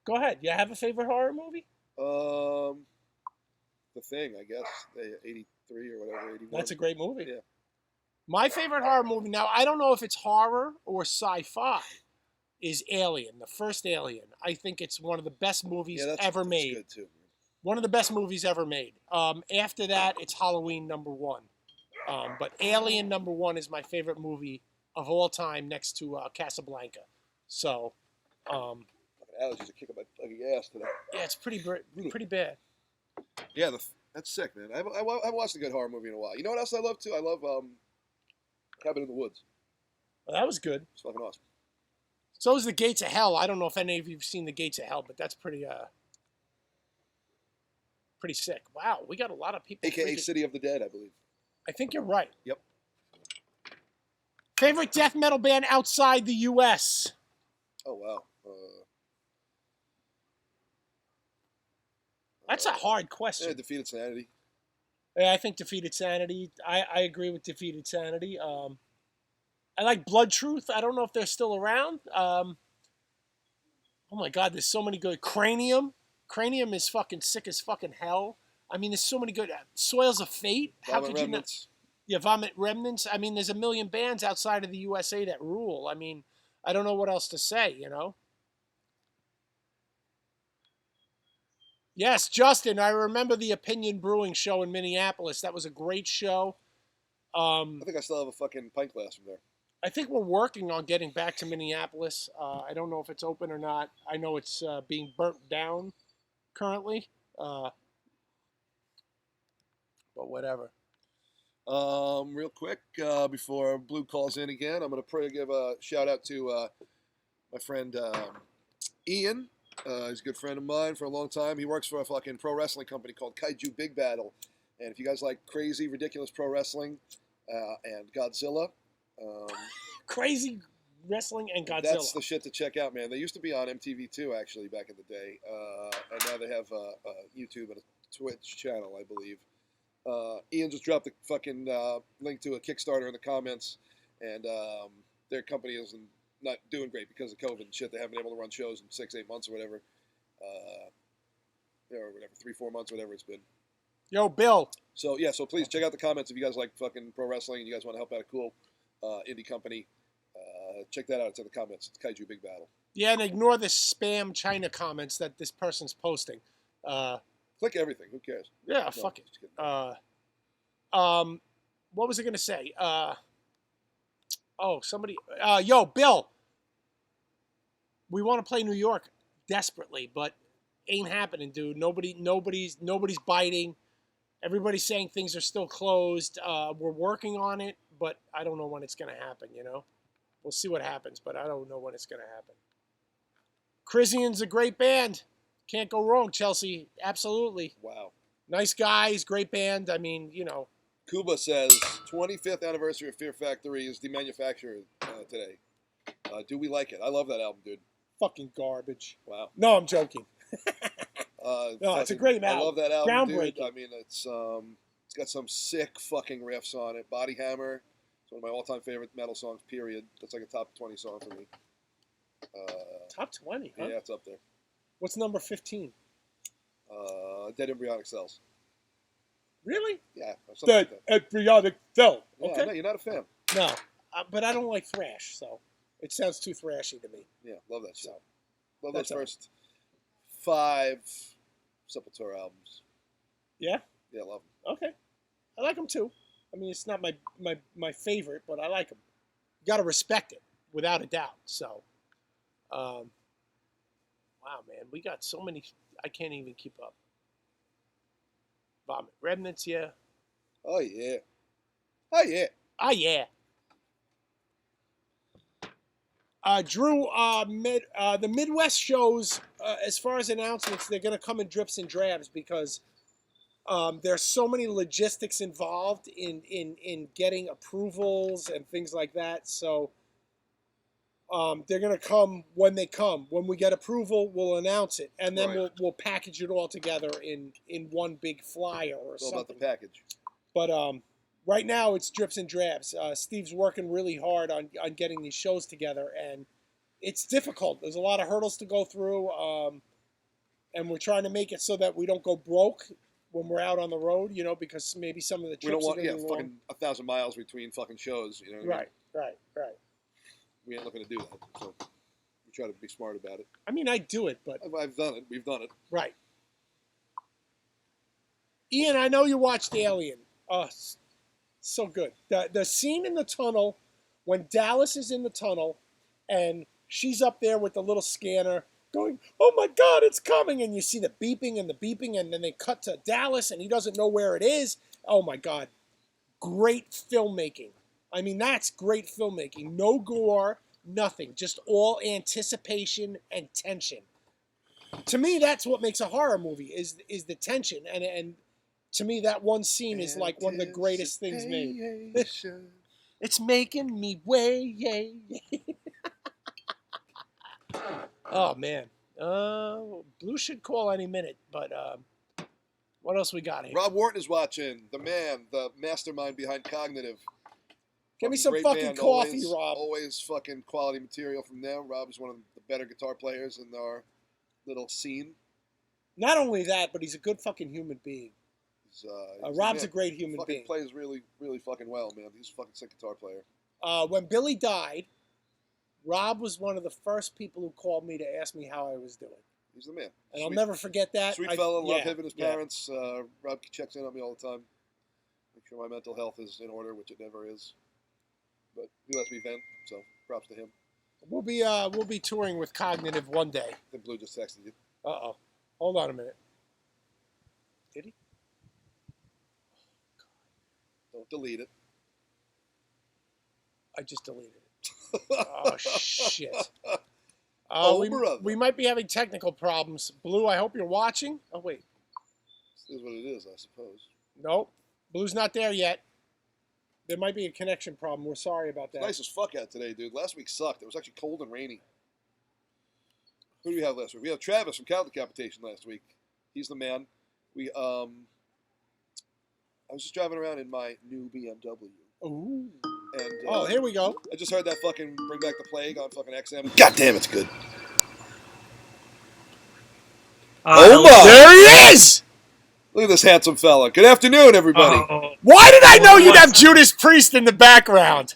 Speaker 2: Go ahead. You have a favorite horror movie?
Speaker 3: The Thing, I guess. 83 or whatever, 81.
Speaker 2: That's a great movie.
Speaker 3: Yeah.
Speaker 2: My favorite horror movie, now I don't know if it's horror or sci-fi, is Alien, the first Alien. I think it's one of the best movies ever made.
Speaker 3: That's good too.
Speaker 2: One of the best movies ever made. After that, it's Halloween #1. But Alien #1 is my favorite movie of all time, next to Casablanca. So,
Speaker 3: Fucking allergies are kicking my fucking ass today.
Speaker 2: yeah, it's pretty bad.
Speaker 3: Yeah, that's sick, man. I haven't watched a good horror movie in a while. You know what else I love too? I love Cabin in the Woods.
Speaker 2: Well, that was good.
Speaker 3: It's fucking awesome.
Speaker 2: So is the Gates of Hell. I don't know if any of you've seen the Gates of Hell, but that's pretty sick. Wow, we got a lot of people.
Speaker 3: AKA City of the Dead, I believe.
Speaker 2: I think you're right.
Speaker 3: Yep.
Speaker 2: Favorite death metal band outside the U.S.?
Speaker 3: Oh, wow.
Speaker 2: That's a hard question.
Speaker 3: Yeah, Defeated Sanity.
Speaker 2: Yeah, I think Defeated Sanity. I agree with Defeated Sanity. I like Blood Truth. I don't know if they're still around. Oh my God, there's so many good. Cranium. Cranium is fucking sick as fucking hell. I mean, there's so many good. Soils of Fate. How
Speaker 3: Vomit
Speaker 2: could
Speaker 3: Remnants.
Speaker 2: you not? Yeah, Vomit Remnants. I mean, there's a million bands outside of the USA that rule. I mean, I don't know what else to say, you know? Yes, Justin, I remember the Opinion Brewing show in Minneapolis. That was a great show.
Speaker 3: I think I still have a fucking pint glass from there.
Speaker 2: I think we're working on getting back to Minneapolis. I don't know if it's open or not. I know it's being burnt down currently. But whatever.
Speaker 3: Real quick, before Blue calls in again, I'm going to give a shout out to my friend Ian. He's a good friend of mine for a long time. He works for a fucking pro wrestling company called Kaiju Big Battle. And if you guys like crazy, ridiculous pro wrestling and Godzilla.
Speaker 2: Crazy wrestling and Godzilla.
Speaker 3: That's the shit to check out, man. They used to be on MTV too, actually, back in the day. And now they have a YouTube and a Twitch channel, I believe. Ian just dropped the fucking link to a Kickstarter in the comments, and their company is not doing great because of COVID and shit. They haven't been able to run shows in 6-8 months or whatever, or whatever, 3-4 months, whatever it's been.
Speaker 2: Yo, Bill.
Speaker 3: So yeah, so please check out the comments if you guys like fucking pro wrestling and you guys want to help out a cool indie company. Check that out. It's in the comments. It's Kaiju Big Battle.
Speaker 2: Yeah, and ignore the spam China comments that this person's posting.
Speaker 3: Click everything. Who cares?
Speaker 2: Yeah,
Speaker 3: No,
Speaker 2: fuck it.
Speaker 3: just kidding.
Speaker 2: What was I gonna say? Somebody. Yo, Bill. We want to play New York desperately, but ain't happening, dude. Nobody's biting. Everybody's saying things are still closed. We're working on it, but I don't know when it's gonna happen. You know, we'll see what happens, but I don't know when it's gonna happen. Crisian's a great band. Can't go wrong, Chelsea. Absolutely.
Speaker 3: Wow.
Speaker 2: Nice guys, great band. I mean, you know.
Speaker 3: Kuba says 25th anniversary of Fear Factory is demanufactured today. Do we like it? I love that album, dude.
Speaker 2: Fucking garbage.
Speaker 3: Wow.
Speaker 2: No, I'm joking. No, it's a great album.
Speaker 3: I love that album,
Speaker 2: Groundbreaking.
Speaker 3: dude. I mean, it's got some sick fucking riffs on it. Body Hammer. It's one of my all-time favorite metal songs, period. That's like a top 20 song for me.
Speaker 2: Top 20, huh?
Speaker 3: Yeah, it's up there.
Speaker 2: What's number 15?
Speaker 3: Dead Embryonic Cells.
Speaker 2: Really?
Speaker 3: Yeah. something
Speaker 2: Dead
Speaker 3: like that.
Speaker 2: Embryonic Cell.
Speaker 3: Yeah,
Speaker 2: Okay.
Speaker 3: no, you're not a fan.
Speaker 2: No, but I don't like thrash, so it sounds too thrashy to me.
Speaker 3: Yeah, love that shit.
Speaker 2: So,
Speaker 3: Love those
Speaker 2: that's all.
Speaker 3: first 5 Sepultura albums.
Speaker 2: Yeah?
Speaker 3: Yeah, love them.
Speaker 2: Okay. I like them too. I mean, it's not my favorite, but I like them. You got to respect it, without a doubt. So, wow, man, we got so many. I can't even keep up. Vomit Remnants, yeah.
Speaker 3: Oh, yeah. Oh, yeah.
Speaker 2: Ah, yeah. Drew, the Midwest shows, as far as announcements, they're going to come in drips and drabs because there's so many logistics involved in getting approvals and things like that. So they're going to come when they come. When we get approval, we'll announce it, and then
Speaker 3: Right.
Speaker 2: we'll package it all together in one big flyer or
Speaker 3: It's all
Speaker 2: something.
Speaker 3: about the package.
Speaker 2: But right now, it's drips and drabs. Steve's working really hard on getting these shows together, and it's difficult. There's a lot of hurdles to go through, and we're trying to make it so that we don't go broke when we're out on the road, you know, because maybe some of the trips
Speaker 3: We don't want,
Speaker 2: are
Speaker 3: yeah,
Speaker 2: going to be
Speaker 3: fucking 1,000 miles between fucking shows, you know what I mean?
Speaker 2: Right.
Speaker 3: We ain't looking to do that, so we try to be smart about it.
Speaker 2: I mean, I do it, but
Speaker 3: I've done it. We've done it.
Speaker 2: right. Ian, I know you watched Alien. Oh, so good. The scene in the tunnel when Dallas is in the tunnel and she's up there with the little scanner going, oh my God, it's coming. And you see the beeping, and then they cut to Dallas and he doesn't know where it is. Oh my God. Great filmmaking. I mean, that's great filmmaking. No gore, nothing. Just all anticipation and tension. To me, that's what makes a horror movie is the tension. And to me, that one scene is like one of the greatest things made. It's making me way. Oh man, Blue should call any minute. But what else we got here?
Speaker 3: Rob Wharton is watching. The man, the mastermind behind Cognitive.
Speaker 2: Give me some
Speaker 3: Great
Speaker 2: fucking
Speaker 3: band,
Speaker 2: coffee,
Speaker 3: always,
Speaker 2: Rob.
Speaker 3: Always fucking quality material from them. Rob is one of the better guitar players in our little scene.
Speaker 2: Not only that, but he's a good fucking human being. Rob's a great human being.
Speaker 3: Plays really, really fucking well, man. He's a fucking sick guitar player.
Speaker 2: When Billy died, Rob was one of the first people who called me to ask me how I was doing.
Speaker 3: He's the man.
Speaker 2: And I'll never forget that.
Speaker 3: Sweet fella, love him and his parents. Rob checks in on me all the time. Make sure my mental health is in order, which it never is. But he lets me vent, so props to him.
Speaker 2: We'll be touring with Cognitive one day.
Speaker 3: Then Blue just texted you.
Speaker 2: Uh-oh. Hold on a minute. Did he?
Speaker 3: Don't delete it.
Speaker 2: I just deleted it. Oh, shit. We might be having technical problems. Blue, I hope you're watching. Oh, wait.
Speaker 3: This is what it is, I suppose.
Speaker 2: Nope. Blue's not there yet. There might be a connection problem. We're sorry about that.
Speaker 3: It's nice as fuck out today, dude. Last week sucked. It was actually cold and rainy. Who do we have last week? We have Travis from Cow Decapitation last week. He's the man. I was just driving around in my new BMW.
Speaker 2: Ooh.
Speaker 3: And,
Speaker 2: here we go.
Speaker 3: I just heard that fucking Bring Back the Plague on fucking XM. God damn, it's good. Oh my!
Speaker 2: There he is!
Speaker 3: Look at this handsome fella. Good afternoon, everybody.
Speaker 2: Why did I know you'd have Judas Priest in the background?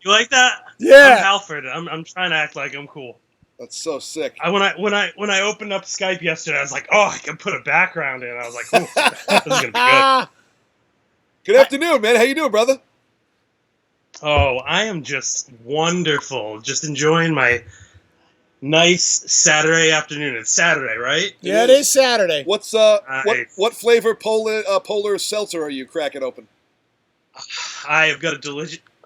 Speaker 4: You like that?
Speaker 2: Yeah.
Speaker 4: I'm Halford. I'm trying to act like I'm cool.
Speaker 3: That's so sick.
Speaker 4: When I opened up Skype yesterday, I was like, oh, I can put a background in. I was like, ooh, this is gonna be good.
Speaker 3: Good afternoon, man. How you doing, brother?
Speaker 4: Oh, I am just wonderful. Just enjoying my nice Saturday afternoon. It's Saturday, right?
Speaker 2: Yeah, it is Saturday.
Speaker 3: What's what flavor polar seltzer are you cracking open?
Speaker 4: I've got a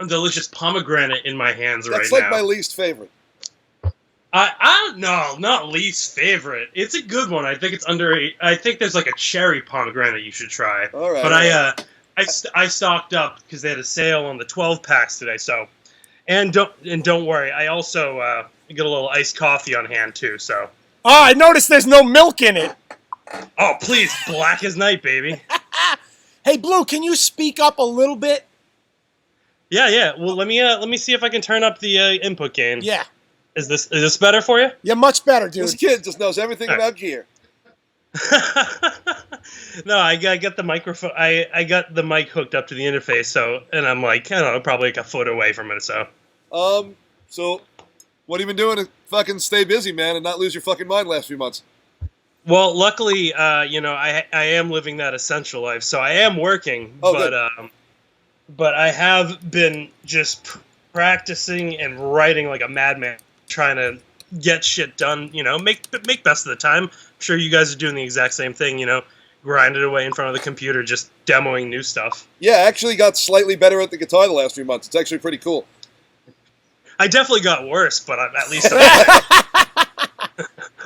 Speaker 4: delicious pomegranate in my hands right now.
Speaker 3: That's like my least favorite.
Speaker 4: I don't know, not least favorite. It's a good one. I think it's I think there's like a cherry pomegranate you should try.
Speaker 3: All right.
Speaker 4: But I stocked up because they had a sale on the 12 packs today. So, and don't worry, I also get a little iced coffee on hand too. So.
Speaker 2: Oh, I noticed there's no milk in it.
Speaker 4: Oh, please, black as night, baby.
Speaker 2: Hey, Blue, can you speak up a little bit?
Speaker 4: Yeah. Well, let me see if I can turn up the input gain.
Speaker 2: Yeah.
Speaker 4: Is this better for you?
Speaker 2: Yeah, much better, dude.
Speaker 3: This kid just knows everything about gear.
Speaker 4: No, I got the microphone. I got the mic hooked up to the interface, so, and I'm like, I don't know, probably like a foot away from it, so.
Speaker 3: So what have you been doing to fucking stay busy, man, and not lose your fucking mind last few months?
Speaker 4: Well, luckily, I am living that essential life, so I am working, but I have been just practicing and writing like a madman, trying to get shit done, make best of the time. I'm sure you guys are doing the exact same thing, grinding away in front of the computer, just demoing new stuff.
Speaker 3: Yeah, I actually got slightly better at the guitar the last few months. It's actually pretty cool.
Speaker 4: I definitely got worse, but at least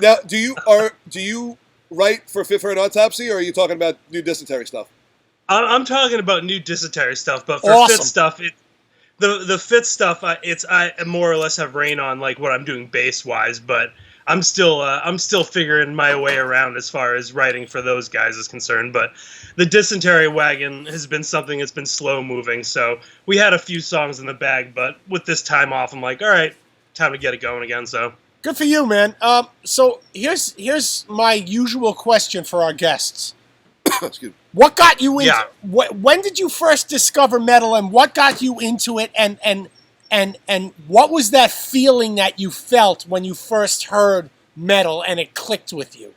Speaker 3: Now, do you write for Fit for an Autopsy, or are you talking about new dysentery stuff?
Speaker 4: I'm talking about new dysentery stuff, but for
Speaker 2: awesome.
Speaker 4: Fit stuff, the Fit stuff, I more or less have reign on like what I'm doing bass wise, but I'm still figuring my way around as far as writing for those guys is concerned. But the dysentery wagon has been something that's been slow moving. So we had a few songs in the bag, but with this time off, I'm like, all right, time to get it going again. So
Speaker 2: good for you, man. So here's my usual question for our guests.
Speaker 3: Excuse me.
Speaker 2: What got you into? Yeah. When did you first discover metal, and what got you into it? And what was that feeling that you felt when you first heard metal and it clicked with you?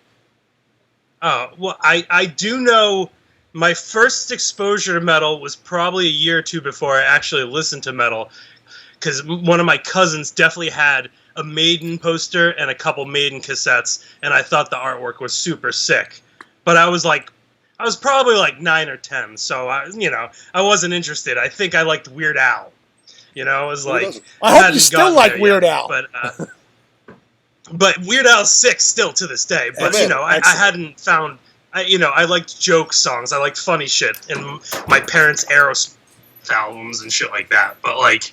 Speaker 4: Well, I do know my first exposure to metal was probably a year or two before I actually listened to metal, because one of my cousins definitely had a Maiden poster and a couple Maiden cassettes, and I thought the artwork was super sick. But I was probably like 9 or 10, so I wasn't interested. I think I liked Weird Al. You know, it was
Speaker 3: Who
Speaker 4: like
Speaker 3: doesn't?
Speaker 2: I hope you
Speaker 4: hadn't
Speaker 2: still
Speaker 4: gotten
Speaker 2: like
Speaker 4: there
Speaker 2: Weird
Speaker 4: yet,
Speaker 2: Al.
Speaker 4: But Weird Al's sick still to this day. But
Speaker 3: Excellent.
Speaker 4: you know, I hadn't found. I liked joke songs. I liked funny shit, and my parents' Aerosmith albums and shit like that. But like,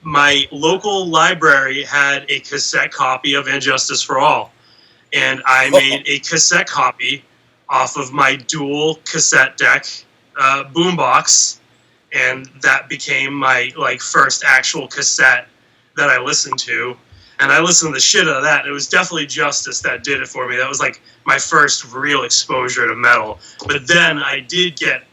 Speaker 4: my local library had a cassette copy of And Justice for All, and I made a cassette copy off of my dual cassette deck boombox, and that became my like first actual cassette that I listened to. And I listened to the shit out of that. It was definitely Justice that did it for me. That was like my first real exposure to metal. But then I did get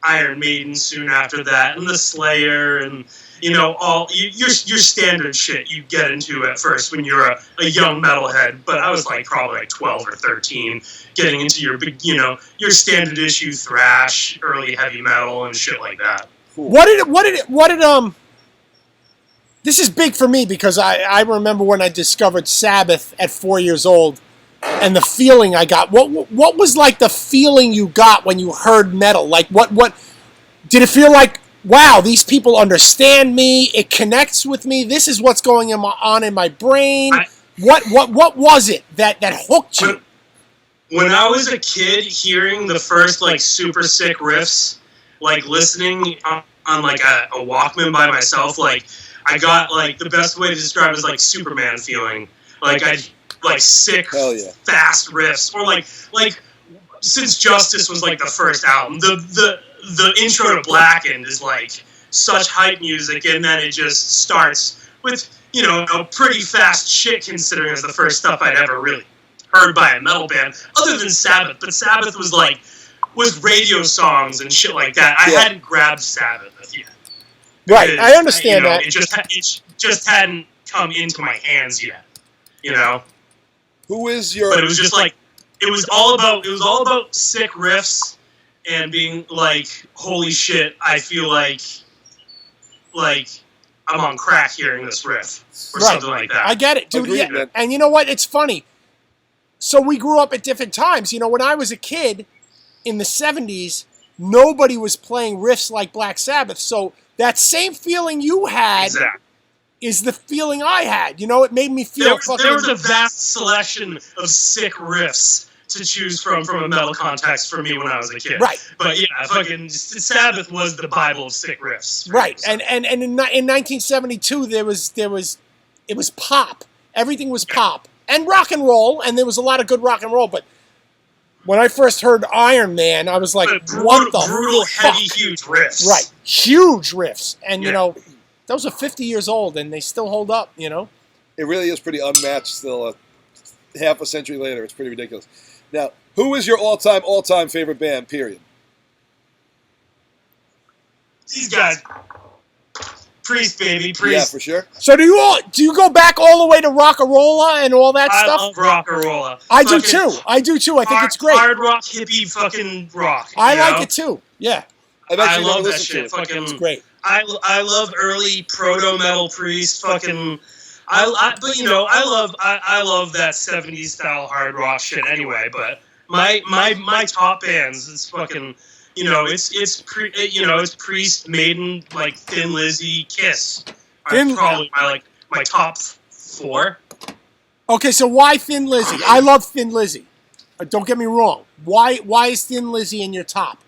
Speaker 4: Iron Maiden soon after that, and the Slayer, and you know all your standard shit you get into at first when you're a young metalhead. But I was like probably like 12 or 13, getting into your standard issue thrash, early heavy metal, and shit like that.
Speaker 2: Cool. This is big for me because I remember when I discovered Sabbath at 4 years old, and the feeling I got. What was like the feeling you got when you heard metal? Like what did it feel like? Wow, these people understand me. It connects with me. This is what's going on in my brain. What was it that hooked you?
Speaker 4: When I was a kid, hearing the first like super sick riffs, like listening on like a Walkman by myself, like I got like the best way to describe it is like Superman feeling. Like I like sick, fast riffs, or like since Justice was like the first album, the intro to Blackened is like such hype music, and then it just starts with pretty fast shit considering it's the first stuff I'd ever really heard by a metal band, other than Sabbath. But Sabbath was radio songs and shit like that. I hadn't grabbed Sabbath yet.
Speaker 2: Right, I understand that.
Speaker 4: It just hadn't come into my hands yet. You know.
Speaker 3: Who is your?
Speaker 4: But it was just like it was all about sick riffs and being like, holy shit, I feel like I'm on crack hearing this riff or something like that.
Speaker 2: I get it, dude.
Speaker 3: Agreed,
Speaker 2: yeah. And you know what? It's funny. So we grew up at different times. You know, when I was a kid in the 70s, nobody was playing riffs like Black Sabbath. So that same feeling you had is the feeling I had. You know, it made me feel
Speaker 4: there was a vast selection of sick riffs to choose from a metal context for me when I was a kid.
Speaker 2: Right.
Speaker 4: But yeah, fucking Sabbath was the Bible of sick riffs.
Speaker 2: Right. And in 1972 it was pop. Everything was pop. And rock and roll, and there was a lot of good rock and roll, but when I first heard Iron Man, I was like, what the
Speaker 4: brutal,
Speaker 2: fuck?
Speaker 4: heavy, huge riffs.
Speaker 2: Right. Huge riffs. And, you know, those are 50 years old, and they still hold up, you know?
Speaker 3: It really is pretty unmatched still, half a century later. It's pretty ridiculous. Now, who is your all-time favorite band, period?
Speaker 4: These guys. Priest, baby, Priest.
Speaker 3: Yeah, for sure.
Speaker 2: So do you go back all the way to Rock-a-Rolla and all that stuff?
Speaker 4: I love Rock-a-Rolla.
Speaker 2: I do too. I think it's great.
Speaker 4: Hard rock, hippie fucking rock.
Speaker 2: I like it too. Yeah.
Speaker 4: I love that shit. Fucking,
Speaker 2: it's great.
Speaker 4: I love early proto metal Priest. Fucking, I love that 70s style hard rock shit anyway. But my top bands is fucking. It's Priest, Maiden, like Thin Lizzy, Kiss. Are probably my top 4.
Speaker 2: Okay, so why Thin Lizzy? I love Thin Lizzy. Don't get me wrong. Why is Thin Lizzy in your top?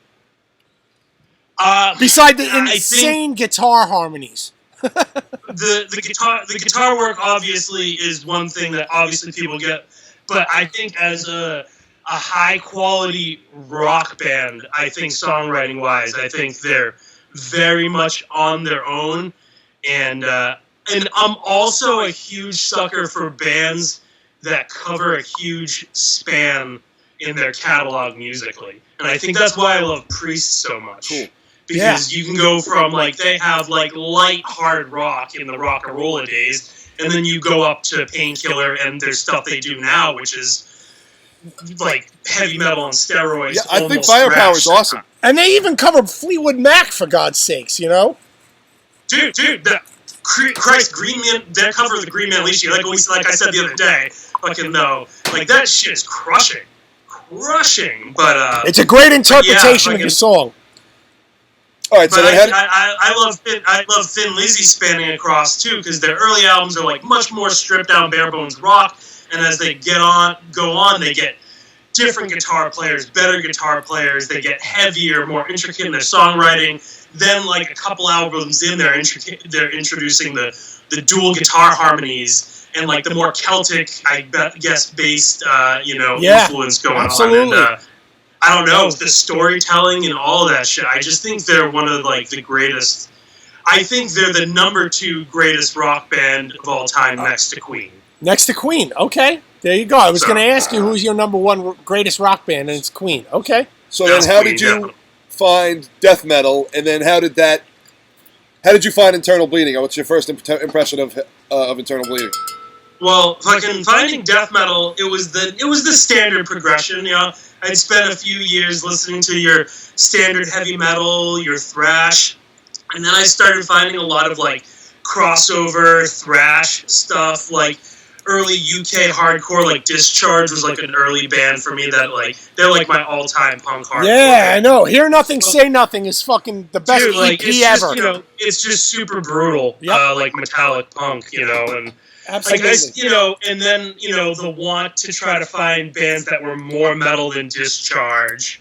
Speaker 2: Beside the insane guitar harmonies.
Speaker 4: the guitar work obviously is one thing that obviously people get, but I think as a high quality rock band, I think songwriting wise, I think they're very much on their own, and I'm also a huge sucker for bands that cover a huge span in their catalog musically, and I think that's why I love Priest so much.
Speaker 3: Cool.
Speaker 4: Because you can go from they have light hard rock in the Rock-a-Rolla days, and then you go up to Painkiller and there's stuff they do now, which is like heavy metal on steroids.
Speaker 3: Yeah, I think Firepower is awesome.
Speaker 2: And they even covered Fleetwood Mac, for God's sakes, you know?
Speaker 4: Dude, Christ, Green Man, their cover of the Green Man Leash, like I said the other day, fucking no, that shit is crushing. But
Speaker 2: it's a great interpretation of the song.
Speaker 3: All right, so
Speaker 4: But
Speaker 3: then
Speaker 4: I love Thin Lizzy spanning across too, because their early albums are like much more stripped down, bare bones rock, and as they go on, they get different guitar players, better guitar players. They get heavier, more intricate in their songwriting. Then, like a couple albums in, they're introducing the dual guitar harmonies and like the more Celtic, I guess, based influence going
Speaker 2: absolutely.
Speaker 4: on. And, I don't know, the storytelling and all of that shit. I just think they're one of like the greatest. I think they're the number 2 greatest rock band of all time, next to Queen.
Speaker 2: Next to Queen. Okay, there you go. I was going to ask you who's your number 1 greatest rock band, and it's Queen. Okay.
Speaker 3: So then, how did you find death metal, and then how did you find Internal Bleeding? What's your first impression of Internal Bleeding?
Speaker 4: Well, fucking finding death metal, it was the standard progression. You know, I'd spent a few years listening to your standard heavy metal, your thrash, and then I started finding a lot of like crossover thrash stuff, like early UK hardcore. Like Discharge was like an early band for me that like they're like my all-time punk hardcore.
Speaker 2: Yeah, I know. Hear Nothing, Say Nothing is fucking the best EP ever.
Speaker 4: Just, it's just super brutal, like metallic punk, and.
Speaker 2: Absolutely.
Speaker 4: And then, the want to try to find bands that were more metal than Discharge,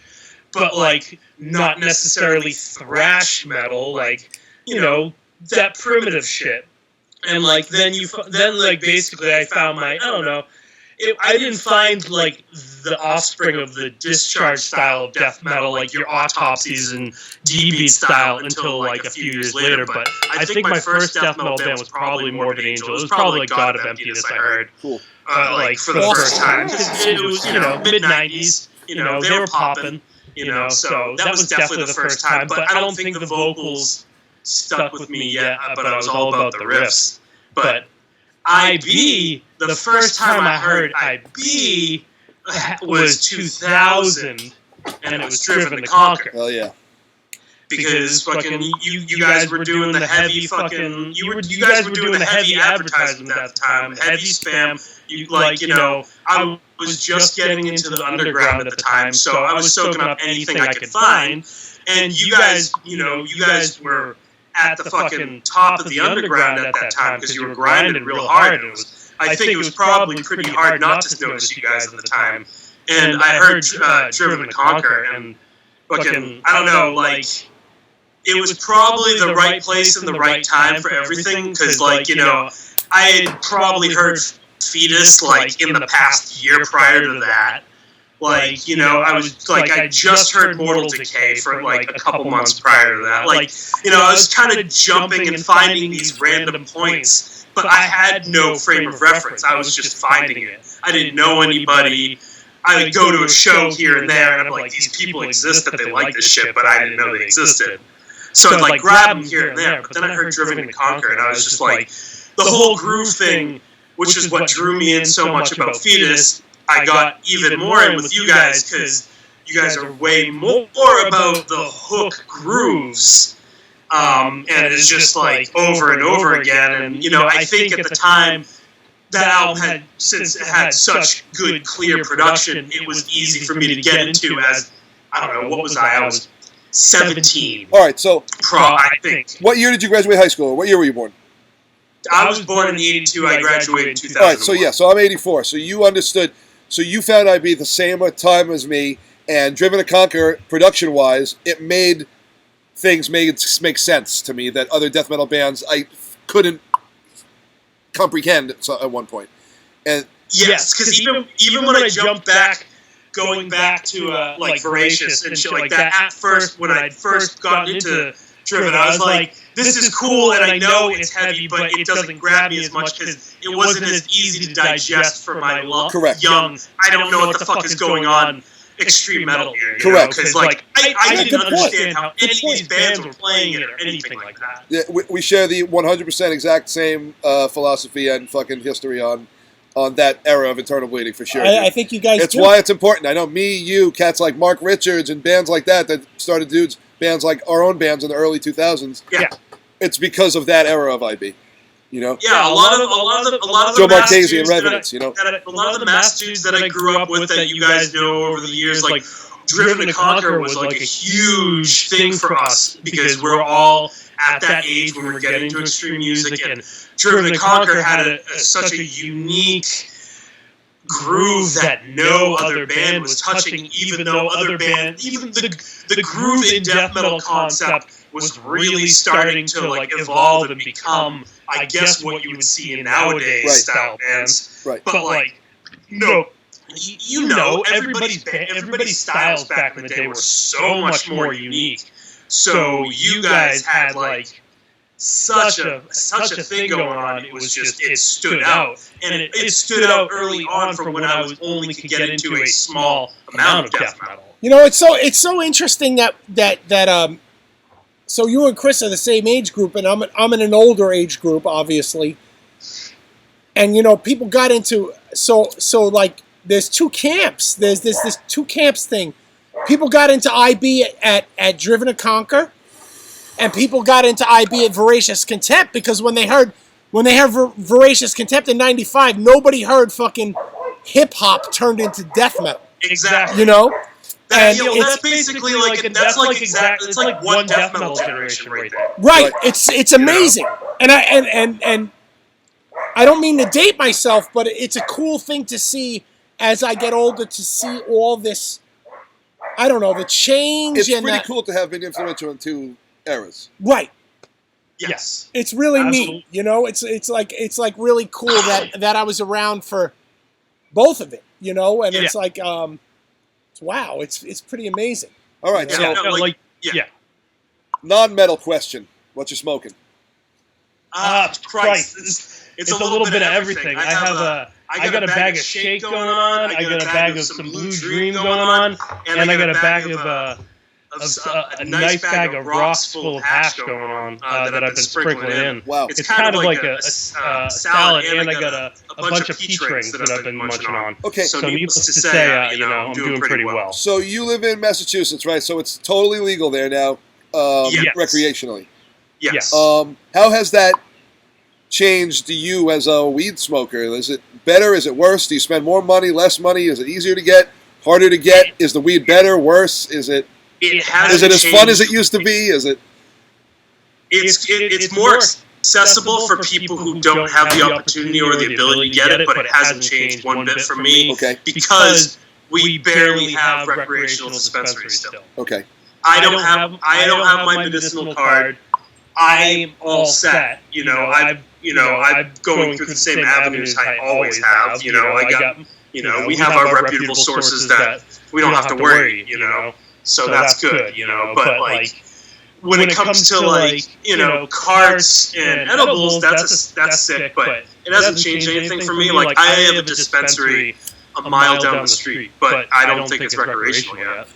Speaker 4: but, like, not necessarily thrash metal, like, that primitive shit. And, like, then basically I found I don't know, I didn't find, like, the offspring of the Discharge style of death metal, like your Autopsies and D-Beat style, until, like, a few years later. But I think my first death metal band was probably Morbid Angel. It was probably like God of Emptiness, I heard.
Speaker 3: Cool.
Speaker 4: Like, for the first time. It was, mid-90s, they were popping, so that was definitely the first time. But I don't think the vocals stuck with me yet, but I was all about the riffs. But IB, the first time I heard IB was 2000, and it was Driven to Conquer.
Speaker 3: Hell yeah.
Speaker 4: Because fucking you guys were doing the heavy fucking you guys were doing the heavy advertisement at the time, heavy spam. I was just getting into the underground at the time, so I was soaking up anything I could find. And you guys were at the fucking top of the underground at that time because you were grinding real hard. I think it was probably pretty hard not to notice you guys at the time. And I heard Driven to Conquer, and fucking, I don't know, like, it was probably the right place and the right time for everything, because, like, I had probably heard Fetus, like, in the past year prior to that. Like, I was, like, I just heard Mortal Decay for, like, a couple months prior to that. Like, I was kind of jumping and finding these random points, but I had no frame of reference. I was just finding it. I didn't know anybody. I would go to a show here and there, and I'm like, these people exist that they like this shit, but I didn't know they existed. So I'd, like, grab them here and there, but then I heard Driven to Conquer, and I was just like, the whole groove thing, which is what drew me in so much about Fetus, I got even more in with you guys, because you guys are way more about the hook grooves, and it's just like over and over again. And I think at the time that album had such good, clear production, it was easy for me to get into. As I don't know, what was I? I was 17.
Speaker 3: All right, so
Speaker 4: I think.
Speaker 3: What year did you graduate high school? What year were you born?
Speaker 4: I was born in 82. I graduated in 2000.
Speaker 3: All right, so I'm 84. So you understood. So you found IB the same time as me, and Driven to Conquer, production-wise, it made things make sense to me that other death metal bands I couldn't comprehend at one point. And
Speaker 4: yes, because even when I jumped back, going back to like Voracious and shit like that, at first, when I'd first gotten into Driven, I was like, this is cool, and I know it's heavy, but it doesn't grab me as much because it wasn't as easy to digest for my young, I don't know what the fuck is going on, extreme metal here.
Speaker 3: Correct.
Speaker 4: Because, like, I didn't understand how any of these bands were playing it or anything like that.
Speaker 3: Yeah, we share the 100% exact same philosophy and fucking history on that era of Internal Bleeding, for sure.
Speaker 2: I think you guys
Speaker 3: It's why it's important. I know me, you, cats like Mark Richards and bands like that started bands like our own bands in the early 2000s.
Speaker 4: Yeah.
Speaker 3: It's because of that era of IB. You know,
Speaker 4: Yeah, a lot of
Speaker 3: Joe
Speaker 4: the mass
Speaker 3: Marchese and
Speaker 4: dudes that
Speaker 3: Revenants. You know,
Speaker 4: a lot of the mass dudes that I grew up with that you guys know over the years, like Driven to Conquer was like a huge thing for us because we're all at that age when we're getting to extreme music, and Driven to Conquer had such a unique groove that no other band was touching, even though even the groove in death metal concept was really starting to like evolve and become, I guess, what you would see in nowadays style bands.
Speaker 3: Right.
Speaker 4: But like, everybody's styles back in the day were so much more unique. So you guys had like such a thing going on. It was just, it stood out, and it stood out early on from when I was only could get into a small amount of death metal.
Speaker 2: You know, it's so interesting that so you and Chris are the same age group, and I'm in an older age group, obviously. And you know, people got into so like there's two camps. There's this two camps thing. People got into IB at Driven to Conquer, and people got into IB at Voracious Contempt because when they heard Voracious Contempt in '95, nobody heard fucking hip hop turned into death metal.
Speaker 4: Exactly.
Speaker 2: You know. And
Speaker 4: that's basically it's like one death metal generation right there.
Speaker 2: Right. It's amazing. You know? And I don't mean to date myself, but it's a cool thing to see as I get older, to see all this, I don't know, the change.
Speaker 3: It's pretty cool to have been influential in two eras.
Speaker 2: Right.
Speaker 4: Yes.
Speaker 2: It's really neat. You know, it's like really cool that I was around for both of it, you know, and it's like wow, it's pretty amazing.
Speaker 3: All right, non-metal question. What you smoking?
Speaker 4: Christ. It's a little bit of everything. I got a bag of shake going on. I got a bag of some Blue Dream going on, and I got a bag of a nice bag of rocks full of hash going on that I've been sprinkling in.
Speaker 3: Wow.
Speaker 4: It's kind of like a salad, and I got a bunch of peach rings that I've been munching on.
Speaker 3: Okay.
Speaker 4: So needless to say, I'm doing pretty well.
Speaker 3: So you live in Massachusetts, right? So it's totally legal there now,
Speaker 4: Yes.
Speaker 3: recreationally.
Speaker 4: Yes.
Speaker 3: How has that changed to you as a weed smoker? Is it better? Is it worse? Do you spend more money, less money? Is it easier to get, harder to get? Is the weed better, worse? Is it as fun as it used to be? Is it?
Speaker 4: It's more accessible for people who don't have the opportunity or the ability to get it, but it hasn't changed one bit for me.
Speaker 3: Okay.
Speaker 4: Because we barely have recreational dispensaries still.
Speaker 3: Okay.
Speaker 4: I don't have my medicinal card. I'm all set. I'm going through the same avenues I always have. We have our reputable sources that we don't have to worry. So that's good. But like when it comes to carts and edibles, that's sick. But it hasn't changed anything for me. Like I have a dispensary a mile down the street, but I don't think it's recreational yet.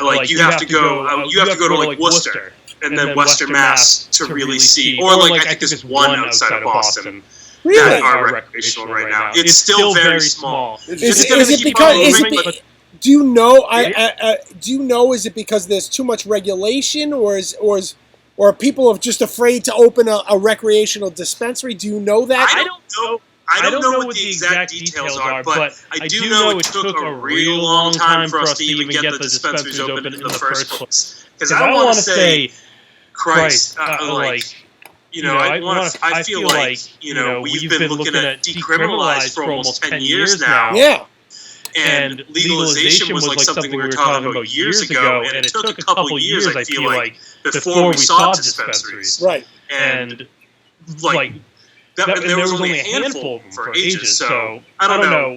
Speaker 4: Like you have to go to like Worcester and then Western Mass to really see, or like I think there's one outside of Boston that are recreational right now. It's still very small.
Speaker 2: Is it because do you know? Do you know? Is it because there's too much regulation, or are people just afraid to open a recreational dispensary? Do you know that?
Speaker 4: I don't know. I don't know what the exact details are, but I do know it took a real long time for us to even get the dispensaries open in the first place. Because I don't want to say, Christ, I feel like we've been looking at decriminalized for almost 10 years now.
Speaker 2: Yeah.
Speaker 4: And legalization was like something we were talking about years ago, and it took a couple of years, I feel like, before we saw dispensaries.
Speaker 2: Right.
Speaker 4: And like. And there was only a handful of them for ages, so I don't know.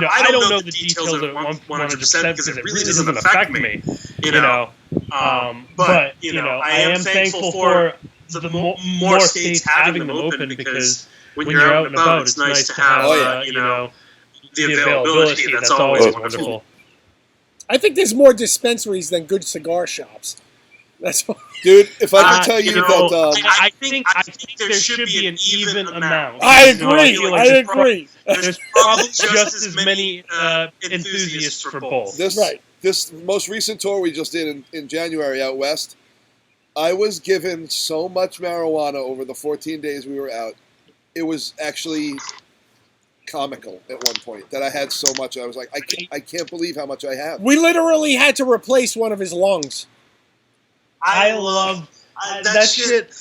Speaker 4: I don't know the details of 100% because it really doesn't affect me. But I am thankful for the more states having them open because when you're out and about, it's nice to have the availability. That's always wonderful.
Speaker 2: I think there's more dispensaries than good cigar shops. That's what.
Speaker 3: Dude, if I can tell you that...
Speaker 4: I think there should be an even amount.
Speaker 2: I agree.
Speaker 4: There's probably just as many enthusiasts for both.
Speaker 3: This most recent tour we just did in January out west, I was given so much marijuana over the 14 days we were out. It was actually comical at one point that I had so much. I was like, I can't believe how much I have.
Speaker 2: We literally had to replace one of his lungs.
Speaker 4: I love that shit.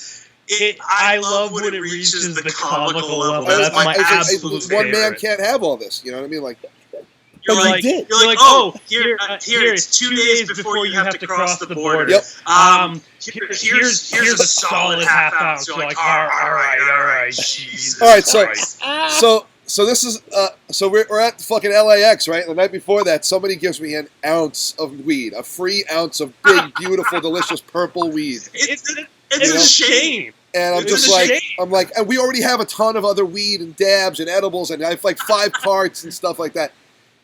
Speaker 4: I love when it reaches the comical level. That's my absolute favorite.
Speaker 3: One man can't have all this. You know what I mean? Like,
Speaker 4: You're
Speaker 2: But
Speaker 4: like,
Speaker 2: you did.
Speaker 4: you're like, oh, here, it's 2 days before you have to cross the border.
Speaker 3: Yep.
Speaker 4: Here's a solid half ounce. You're like, all right, Jesus.
Speaker 3: all right, so this is so we're at fucking LAX, right? The night before that, somebody gives me an ounce of weed, a free ounce of big, beautiful, delicious purple weed.
Speaker 4: It's a shame.
Speaker 3: And I'm just like, and we already have a ton of other weed and dabs and edibles, and I have like 5 carts and stuff like that.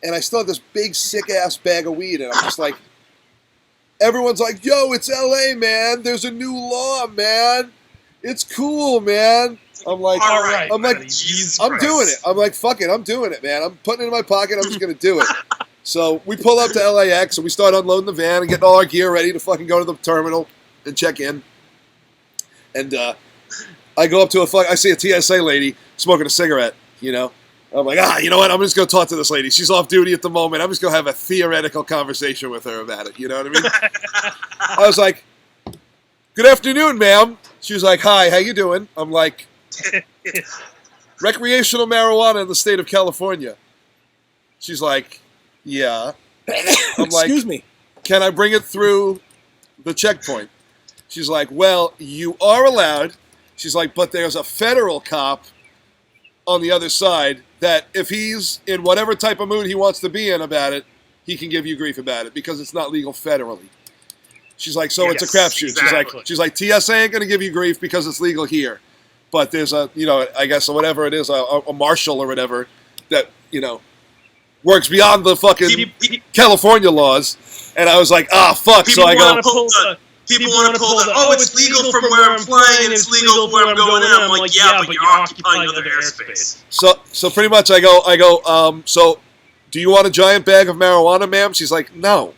Speaker 3: And I still have this big, sick-ass bag of weed, and I'm just like, everyone's like, yo, it's LA, man. There's a new law, man. It's cool, man. I'm like,
Speaker 4: all right,
Speaker 3: I'm like,
Speaker 4: Jesus
Speaker 3: I'm
Speaker 4: Christ.
Speaker 3: doing it. I'm like, fuck it, I'm doing it, man. I'm putting it in my pocket. I'm just going to do it. So we pull up to LAX, and we start unloading the van and getting all our gear ready to fucking go to the terminal and check in. And I go up to I see a TSA lady smoking a cigarette, you know. I'm like, you know what? I'm just going to talk to this lady. She's off duty at the moment. I'm just going to have a theoretical conversation with her about it. You know what I mean? I was like, good afternoon, ma'am. She was like, hi, how you doing? I'm like, recreational marijuana in the state of California. She's like, yeah. I'm like,
Speaker 2: Excuse me.
Speaker 3: can I bring it through the checkpoint? She's like, well, you are allowed. She's like, but there's a federal cop on the other side that if he's in whatever type of mood he wants to be in about it, he can give you grief about it because it's not legal federally. She's like, so it's a crapshoot.
Speaker 4: Exactly.
Speaker 3: She's like, TSA ain't going to give you grief because it's legal here. But there's a, I guess whatever it is, a marshal or whatever that, works beyond the fucking California laws. And I was like, fuck. So I go,
Speaker 4: people want to pull the, it's legal from where I'm flying and it's legal from where I'm going in. I'm like, yeah, but you're occupying other airspace.
Speaker 3: So pretty much I go, so do you want a giant bag of marijuana, ma'am? She's like, no.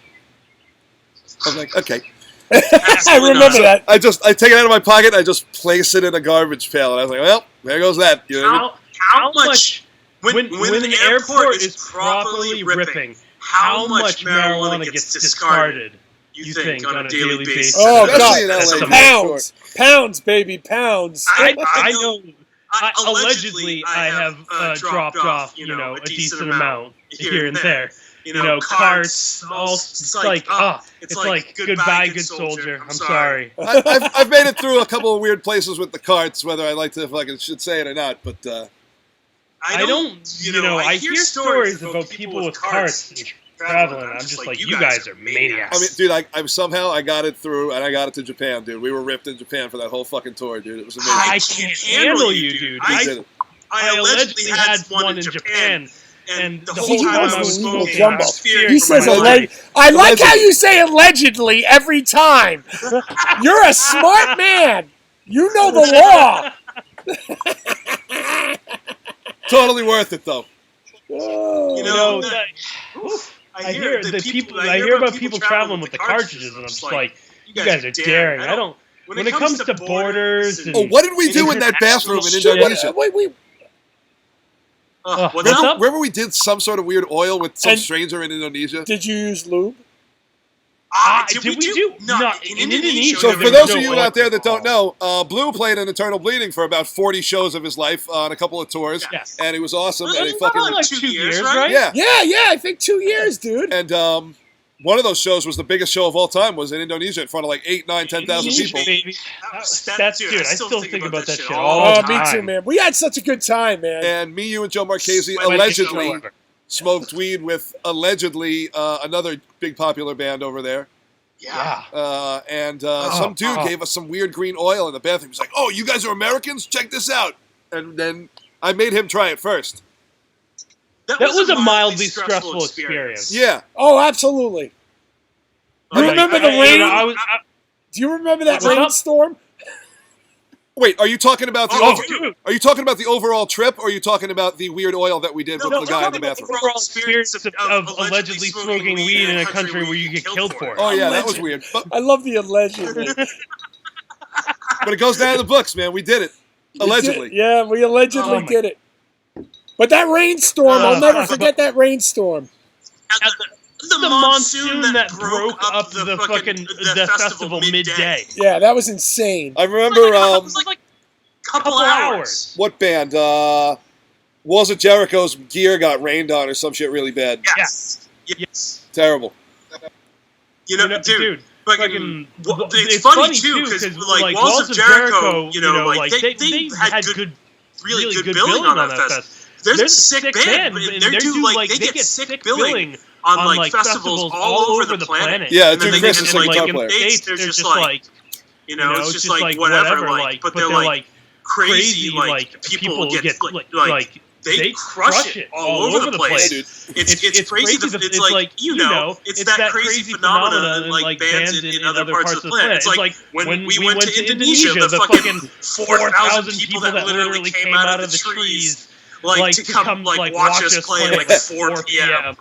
Speaker 3: I'm like, okay.
Speaker 2: I remember that.
Speaker 3: I take it out of my pocket, I just place it in a garbage pail, and I was like, well, there goes that. You know what I mean?
Speaker 4: How much, when the airport is properly ripping, how much marijuana gets discarded? You think on a daily basis?
Speaker 2: Oh,
Speaker 3: Especially in
Speaker 2: God.
Speaker 3: LA.
Speaker 2: Pounds, baby, pounds.
Speaker 4: I know. Allegedly, I have dropped off, a decent amount here and there. Carts. It's like goodbye, good soldier. I'm sorry.
Speaker 3: I've made it through a couple of weird places with the carts, whether I like to fucking should say it or not. But
Speaker 4: I don't. I hear stories about people with carts and traveling. I'm just like, you guys are maniacs.
Speaker 3: I mean, dude, I got it through, and I got it to Japan, dude. We were ripped in Japan for that whole fucking tour, dude. It was amazing.
Speaker 4: I can't handle you, dude. I allegedly had one in Japan, and the whole time I was smoking, I was fearing
Speaker 2: He
Speaker 4: for
Speaker 2: says
Speaker 4: my life.
Speaker 2: allegedly. I like how you say allegedly every time. You're a smart man. You know the law.
Speaker 3: Totally worth it, though.
Speaker 4: I hear about people traveling with the cartridges, and I'm just like, you guys are daring. I don't. When it comes to borders, and
Speaker 3: what did we do in that bathroom in Indonesia?
Speaker 2: Wait.
Speaker 4: What's up?
Speaker 3: Remember we did some sort of weird oil with some stranger in Indonesia?
Speaker 2: Did you use lube?
Speaker 4: Did we do? No, in Indonesia.
Speaker 3: So for those of you out there that don't know, Blue played in Eternal Bleeding for about 40 shows of his life on a couple of tours, and it was awesome. And he fucking
Speaker 4: like 2 years, right?
Speaker 3: Yeah.
Speaker 2: I think 2 years, dude.
Speaker 3: And one of those shows was the biggest show of all time. Was in Indonesia in front of like 8, 9, 10,000 people.
Speaker 4: That's dude. I still think about that shit all the time.
Speaker 2: Me too, man. We had such a good time, man.
Speaker 3: And me, you, and Joe Marchese allegedly smoked weed with allegedly another big popular band over there.
Speaker 4: Yeah.
Speaker 3: And some dude gave us some weird green oil in the bathroom. He's like, "Oh, you guys are Americans? Check this out." And then I made him try it first.
Speaker 4: That was a mildly stressful experience.
Speaker 3: Yeah.
Speaker 2: Oh, absolutely. You remember the rain? Do you remember that rainstorm?
Speaker 3: Wait, are you talking about the Are you talking about the overall trip, or are you talking about the weird oil that we did with the guy in the bathroom?
Speaker 4: The overall experience of allegedly smoking weed in a country where you get killed for it.
Speaker 3: Oh yeah, that was weird. But
Speaker 2: I love the allegedly.
Speaker 3: But it goes down in the books, man. We did it. Allegedly.
Speaker 2: Yeah, we allegedly did it. But that rainstorm, I'll never forget that rainstorm.
Speaker 4: The monsoon that broke up the festival midday.
Speaker 2: Yeah, that was insane.
Speaker 3: I remember,
Speaker 4: It was like a couple hours.
Speaker 3: what band? Walls of Jericho's gear got rained on or some shit really bad.
Speaker 4: Yes.
Speaker 3: Terrible.
Speaker 4: You know, dude. It's funny too because like Walls of Jericho, like they had really good billing on that fest. There's a sick band, and they get sick billing on like festivals all over the planet.
Speaker 3: Yeah,
Speaker 4: and then
Speaker 3: Chris is a guitar player.
Speaker 4: in the States, they're just like, it's just like whatever, like, but they're like crazy, like people get like. They crush it all over the place. It's crazy. It's like it's that crazy phenomenon in like bands in other parts of the planet. It's like when we went to Indonesia, the fucking 4,000 people that literally came out of the trees, like to come like watch us play like 4 p.m.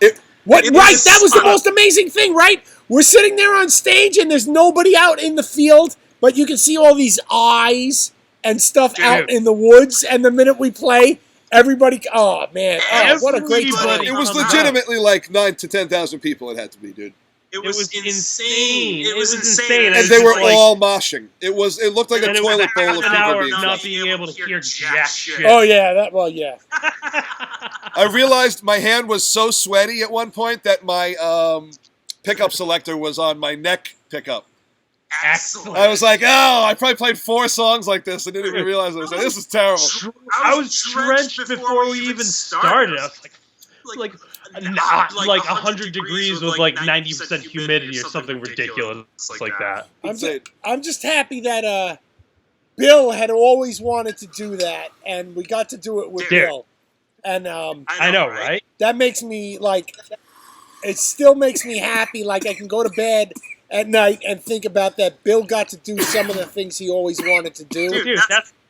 Speaker 2: Right, that was the most amazing thing, right? We're sitting there on stage and there's nobody out in the field, but you can see all these eyes and stuff out in the woods. And the minute we play, everybody, oh man, what a great time.
Speaker 3: It was legitimately like 9,000 to 10,000 people. It had to be, dude.
Speaker 4: It was insane. It was insane.
Speaker 3: And they were all moshing. It looked like a toilet bowl of people being
Speaker 4: not being able to hear jack shit.
Speaker 2: Oh yeah, yeah.
Speaker 3: I realized my hand was so sweaty at one point that my pickup selector was on my neck pickup.
Speaker 4: Excellent.
Speaker 3: I was like, I probably played 4 songs like this and didn't even realize it. I was like, this is terrible.
Speaker 4: I was drenched before we even started. I was like 100 degrees with like 90% humidity or something ridiculous like that.
Speaker 2: I'm just happy that Bill had always wanted to do that, and we got to do it with Bill. And
Speaker 4: I know, right?
Speaker 2: That makes me it still makes me happy. Like I can go to bed at night and think about that Bill got to do some of the things he always wanted to do.
Speaker 4: Dude,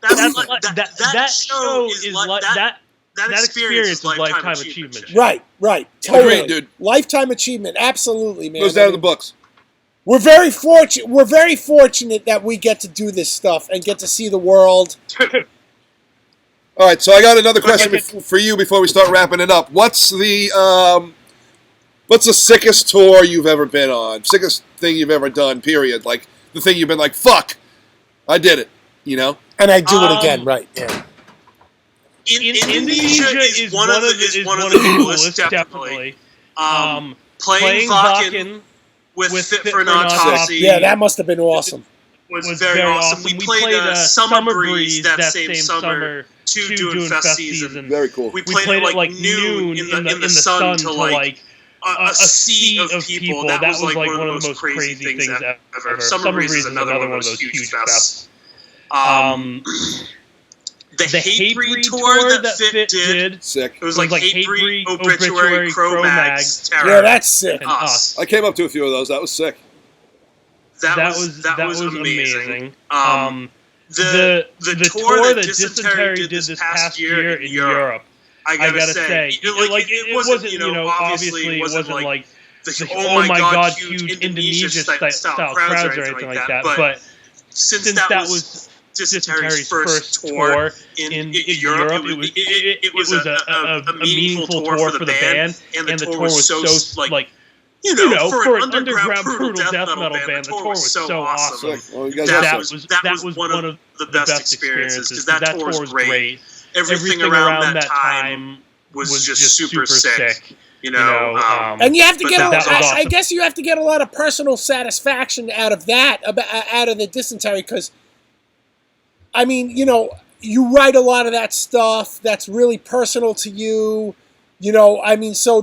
Speaker 4: that show is like that experience is lifetime achievement.
Speaker 2: Right, totally.
Speaker 3: Agreed, dude.
Speaker 2: Lifetime achievement, absolutely, man.
Speaker 3: Goes down to the books.
Speaker 2: We're very fortunate. We're very fortunate that we get to do this stuff and get to see the world.
Speaker 3: All right, so I got another question for you before we start wrapping it up. What's the sickest tour you've ever been on? Sickest thing you've ever done? Period. Like the thing you've been like, fuck, I did it. You know?
Speaker 2: And I do it again, right? Yeah.
Speaker 4: Indonesia is one of the coolest, definitely. Playing Vakken with Fit for an Autopsy.
Speaker 2: Yeah, that must have been awesome.
Speaker 4: Was very awesome. We played Summer Breeze that same summer to doing fest season.
Speaker 3: Very cool.
Speaker 4: We played at like noon in the sun to like a sea of people. That was like one of the most crazy things ever. Summer Breeze is another one of those huge fests. The Hatebreed tour that Fit did.
Speaker 3: Sick.
Speaker 4: It was like Hatebreed, Obituary, Cro-Mags, Terror.
Speaker 2: Yeah, that's sick.
Speaker 4: And us.
Speaker 3: I came up to a few of those. That was sick.
Speaker 4: That was amazing. The tour that Dysentery did this past year in Europe, I gotta say, it wasn't, obviously it wasn't like the oh my god huge Indonesia style crowds or anything like that. But since that was Dysentery's first tour in Europe, it was a meaningful tour for the band, and the tour was so like. For an underground brutal death metal band, the tour was so awesome.
Speaker 3: Well,
Speaker 4: that was one of the best experiences because that tour was great. Everything around that time was just super sick.
Speaker 2: And you have to get. I guess you have to get a lot of personal satisfaction out of that, out of the Dysentery, because I mean, you write a lot of that stuff that's really personal to you. So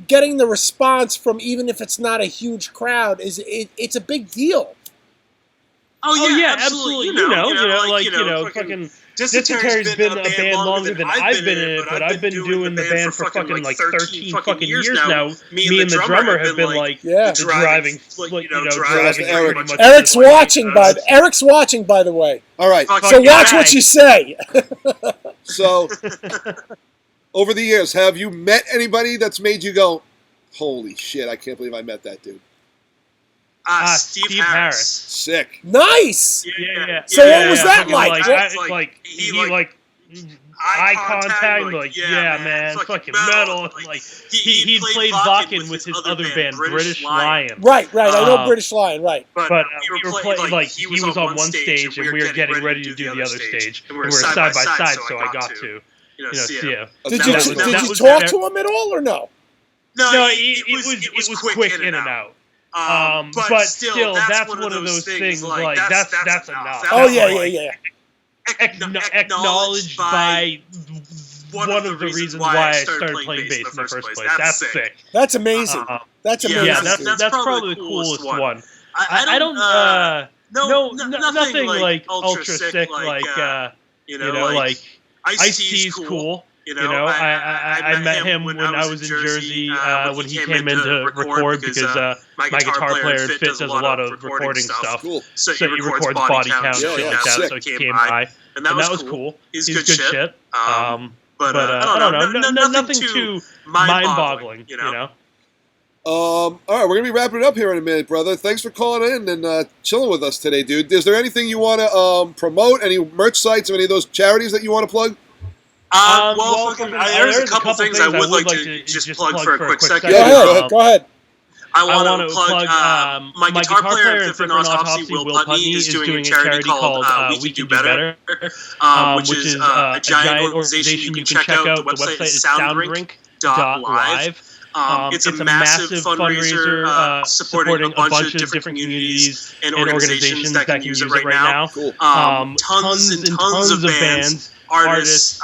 Speaker 2: getting the response from even if it's not a huge crowd it's a big deal.
Speaker 4: Oh yeah, absolutely. Fucking Dysentery's been a band longer than I've been in it, but I've been doing the band for fucking like 13 fucking years now. Me and the drummer have been like driving pretty much.
Speaker 2: Eric's watching by the way.
Speaker 3: All right.
Speaker 2: So watch what you say.
Speaker 3: So over the years, have you met anybody that's made you go, holy shit, I can't believe I met that dude?
Speaker 5: Steve Harris.
Speaker 3: Sick.
Speaker 2: Nice.
Speaker 5: Yeah.
Speaker 2: So what was that like?
Speaker 5: He eye contact,
Speaker 4: like, man, fucking metal.
Speaker 5: And,
Speaker 4: Like, he played Vakken with his other band, British Lion.
Speaker 2: Right. I know British Lion, right.
Speaker 5: But
Speaker 4: we were playing, like, he was on one stage, and we were getting ready to do the other stage. And we were side by side, so I got to, see him.
Speaker 2: Did you talk to him at all, or no?
Speaker 5: No, it was quick in and out.
Speaker 4: But still, that's one of those things, like, that's enough.
Speaker 2: Oh, yeah.
Speaker 4: Acknowledged by one of the reasons why I started playing bass in the first place. That's sick.
Speaker 2: That's amazing. That's amazing.
Speaker 4: Yeah, that's probably the coolest one. I don't nothing like ultra sick like like Ice-T's cool. I met him when I was in Jersey when he came in to record because my guitar player in Fit does a lot of recording stuff.
Speaker 3: Cool.
Speaker 4: So he records body count and shit like that. So he came by, and that was cool. He's good shit. But I don't know, nothing too mind-boggling,
Speaker 3: All right, we're gonna be wrapping it up here in a minute, brother. Thanks for calling in and chilling with us today, dude. Is there anything you want to promote? Any merch sites or any of those charities that you want to plug?
Speaker 5: There's a couple things I would like to just plug for a quick second.
Speaker 2: Go ahead.
Speaker 5: I want to plug my guitar player in Fit Autopsy, Will Putney, is doing a charity called We Can Do Better, which is a giant organization you can check out. The website is soundrink.live. It's a massive fundraiser supporting a bunch of different communities and organizations that can use it right now.
Speaker 3: Cool.
Speaker 5: Tons and tons of bands, artists,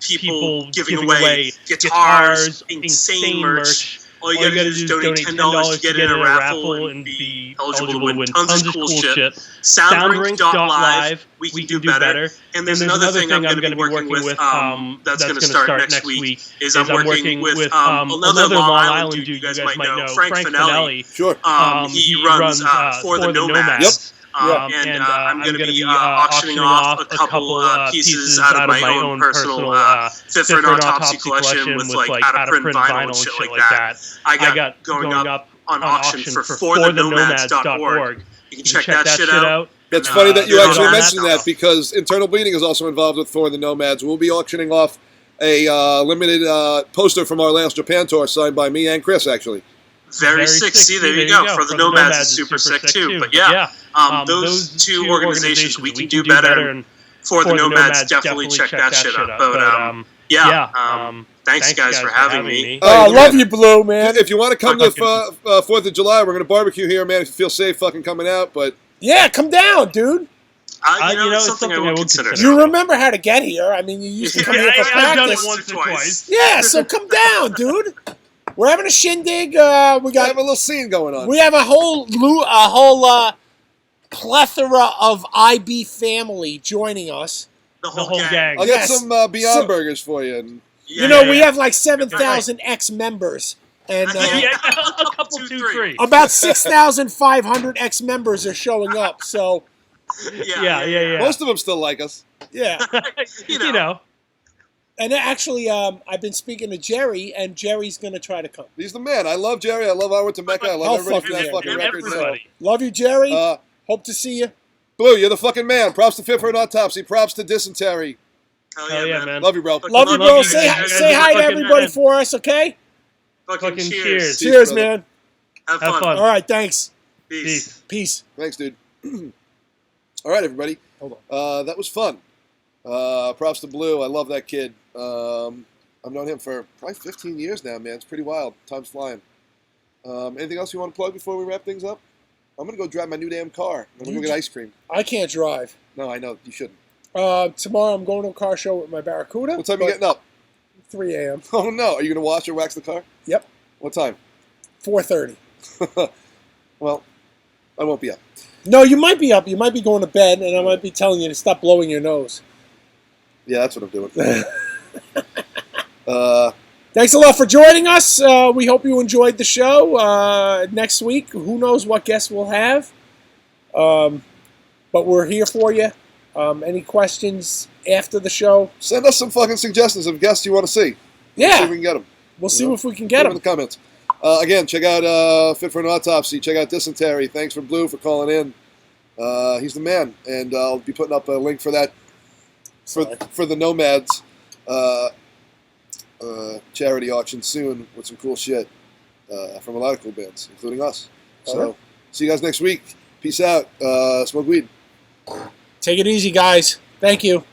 Speaker 5: people giving away guitars, insane merch. All you gotta do is donate $10 to get in a raffle and be eligible to win tons of cool shit. Soundrink.live, we can do better. And there's another thing I'm gonna be working with that's gonna start next week. Is I'm working with another Long Island dude you guys might know, Frank Finelli.
Speaker 3: Sure.
Speaker 5: He runs For the Nomads. And I'm going to be auctioning off a couple pieces out of my own personal Fit for an Autopsy collection with like out of print vinyl and shit like that. I got going up on auction for forthenomads.org. You can check that shit out.
Speaker 3: It's funny that you actually mentioned that because Internal Bleeding is also involved with For the Nomads. We'll be auctioning off a limited poster from our last Japan tour signed by me and Chris, actually.
Speaker 5: Very sick. See, there you go. For the Nomads is super sick too. But yeah, those two organizations, We Can Do Better and For the Nomads, definitely check that shit out. But thanks guys for having me.
Speaker 2: I love you, Blue, man.
Speaker 3: If you want to come to 4th of July, we're going to barbecue here, man. If you feel safe fucking coming out, but
Speaker 2: yeah, come down, dude.
Speaker 5: It's something I would consider.
Speaker 2: You remember how to get here. I mean, you used to come here for practice.
Speaker 4: I've done it once or twice.
Speaker 2: Yeah, so come down, dude. We're having a shindig. We have
Speaker 3: a little scene going on.
Speaker 2: We have a whole plethora of IB family joining us.
Speaker 5: The whole gang.
Speaker 3: I'll get some Beyond Burgers for you. And
Speaker 2: we have like 7,000 ex-members. And
Speaker 4: a couple, 2, 3.
Speaker 2: About 6,500 ex-members are showing up. So
Speaker 4: yeah.
Speaker 3: Most of them still like us.
Speaker 2: Yeah.
Speaker 4: you know.
Speaker 2: And actually, I've been speaking to Jerry, and Jerry's going to try to come.
Speaker 3: He's the man. I love Jerry. I love Howard Temecca. I love everybody for that fucking record. So.
Speaker 2: Love you, Jerry. Hope to see you.
Speaker 3: Blue, you're the fucking man. Props to Fit for an Autopsy. Props to Dysentery.
Speaker 5: Hell yeah, man.
Speaker 3: Love you, bro.
Speaker 2: Love you, bro. Say hi to everybody for us, okay?
Speaker 5: Fucking cheers.
Speaker 2: Cheers, man.
Speaker 5: Have fun.
Speaker 2: All right, thanks.
Speaker 5: Peace.
Speaker 3: Thanks, dude. All right, everybody.
Speaker 2: Hold on.
Speaker 3: That was fun. Props to Blue. I love that kid. I've known him for probably 15 years now, man. It's pretty wild. Time's flying. Anything else you want to plug before we wrap things up? I'm going to go drive my new damn car. I'm going to go get ice cream.
Speaker 2: I can't drive.
Speaker 3: No, I know. You shouldn't.
Speaker 2: Tomorrow I'm going to a car show with my Barracuda.
Speaker 3: What time are you getting up?
Speaker 2: 3 a.m.
Speaker 3: Oh, no. Are you going to wash or wax the car?
Speaker 2: Yep.
Speaker 3: What time?
Speaker 2: 4:30.
Speaker 3: Well, I won't be up.
Speaker 2: No, you might be up. You might be going to bed, and I might be telling you to stop blowing your nose.
Speaker 3: Yeah, that's what I'm doing.
Speaker 2: Thanks a lot for joining us. We hope you enjoyed the show. Next week, who knows what guests we'll have. But we're here for you. Any questions after the show?
Speaker 3: Send us some fucking suggestions of guests you want to see.
Speaker 2: Yeah.
Speaker 3: We'll see if we can get them.
Speaker 2: We'll see if we can get them.
Speaker 3: In the comments. Again, check out Fit for an Autopsy. Check out Dysentery. Thanks for Blue for calling in. He's the man, and I'll be putting up a link for that for the Nomads charity auction soon with some cool shit from a lot of cool bands, including us. So, see you guys next week. Peace out. Smoke weed.
Speaker 2: Take it easy, guys. Thank you.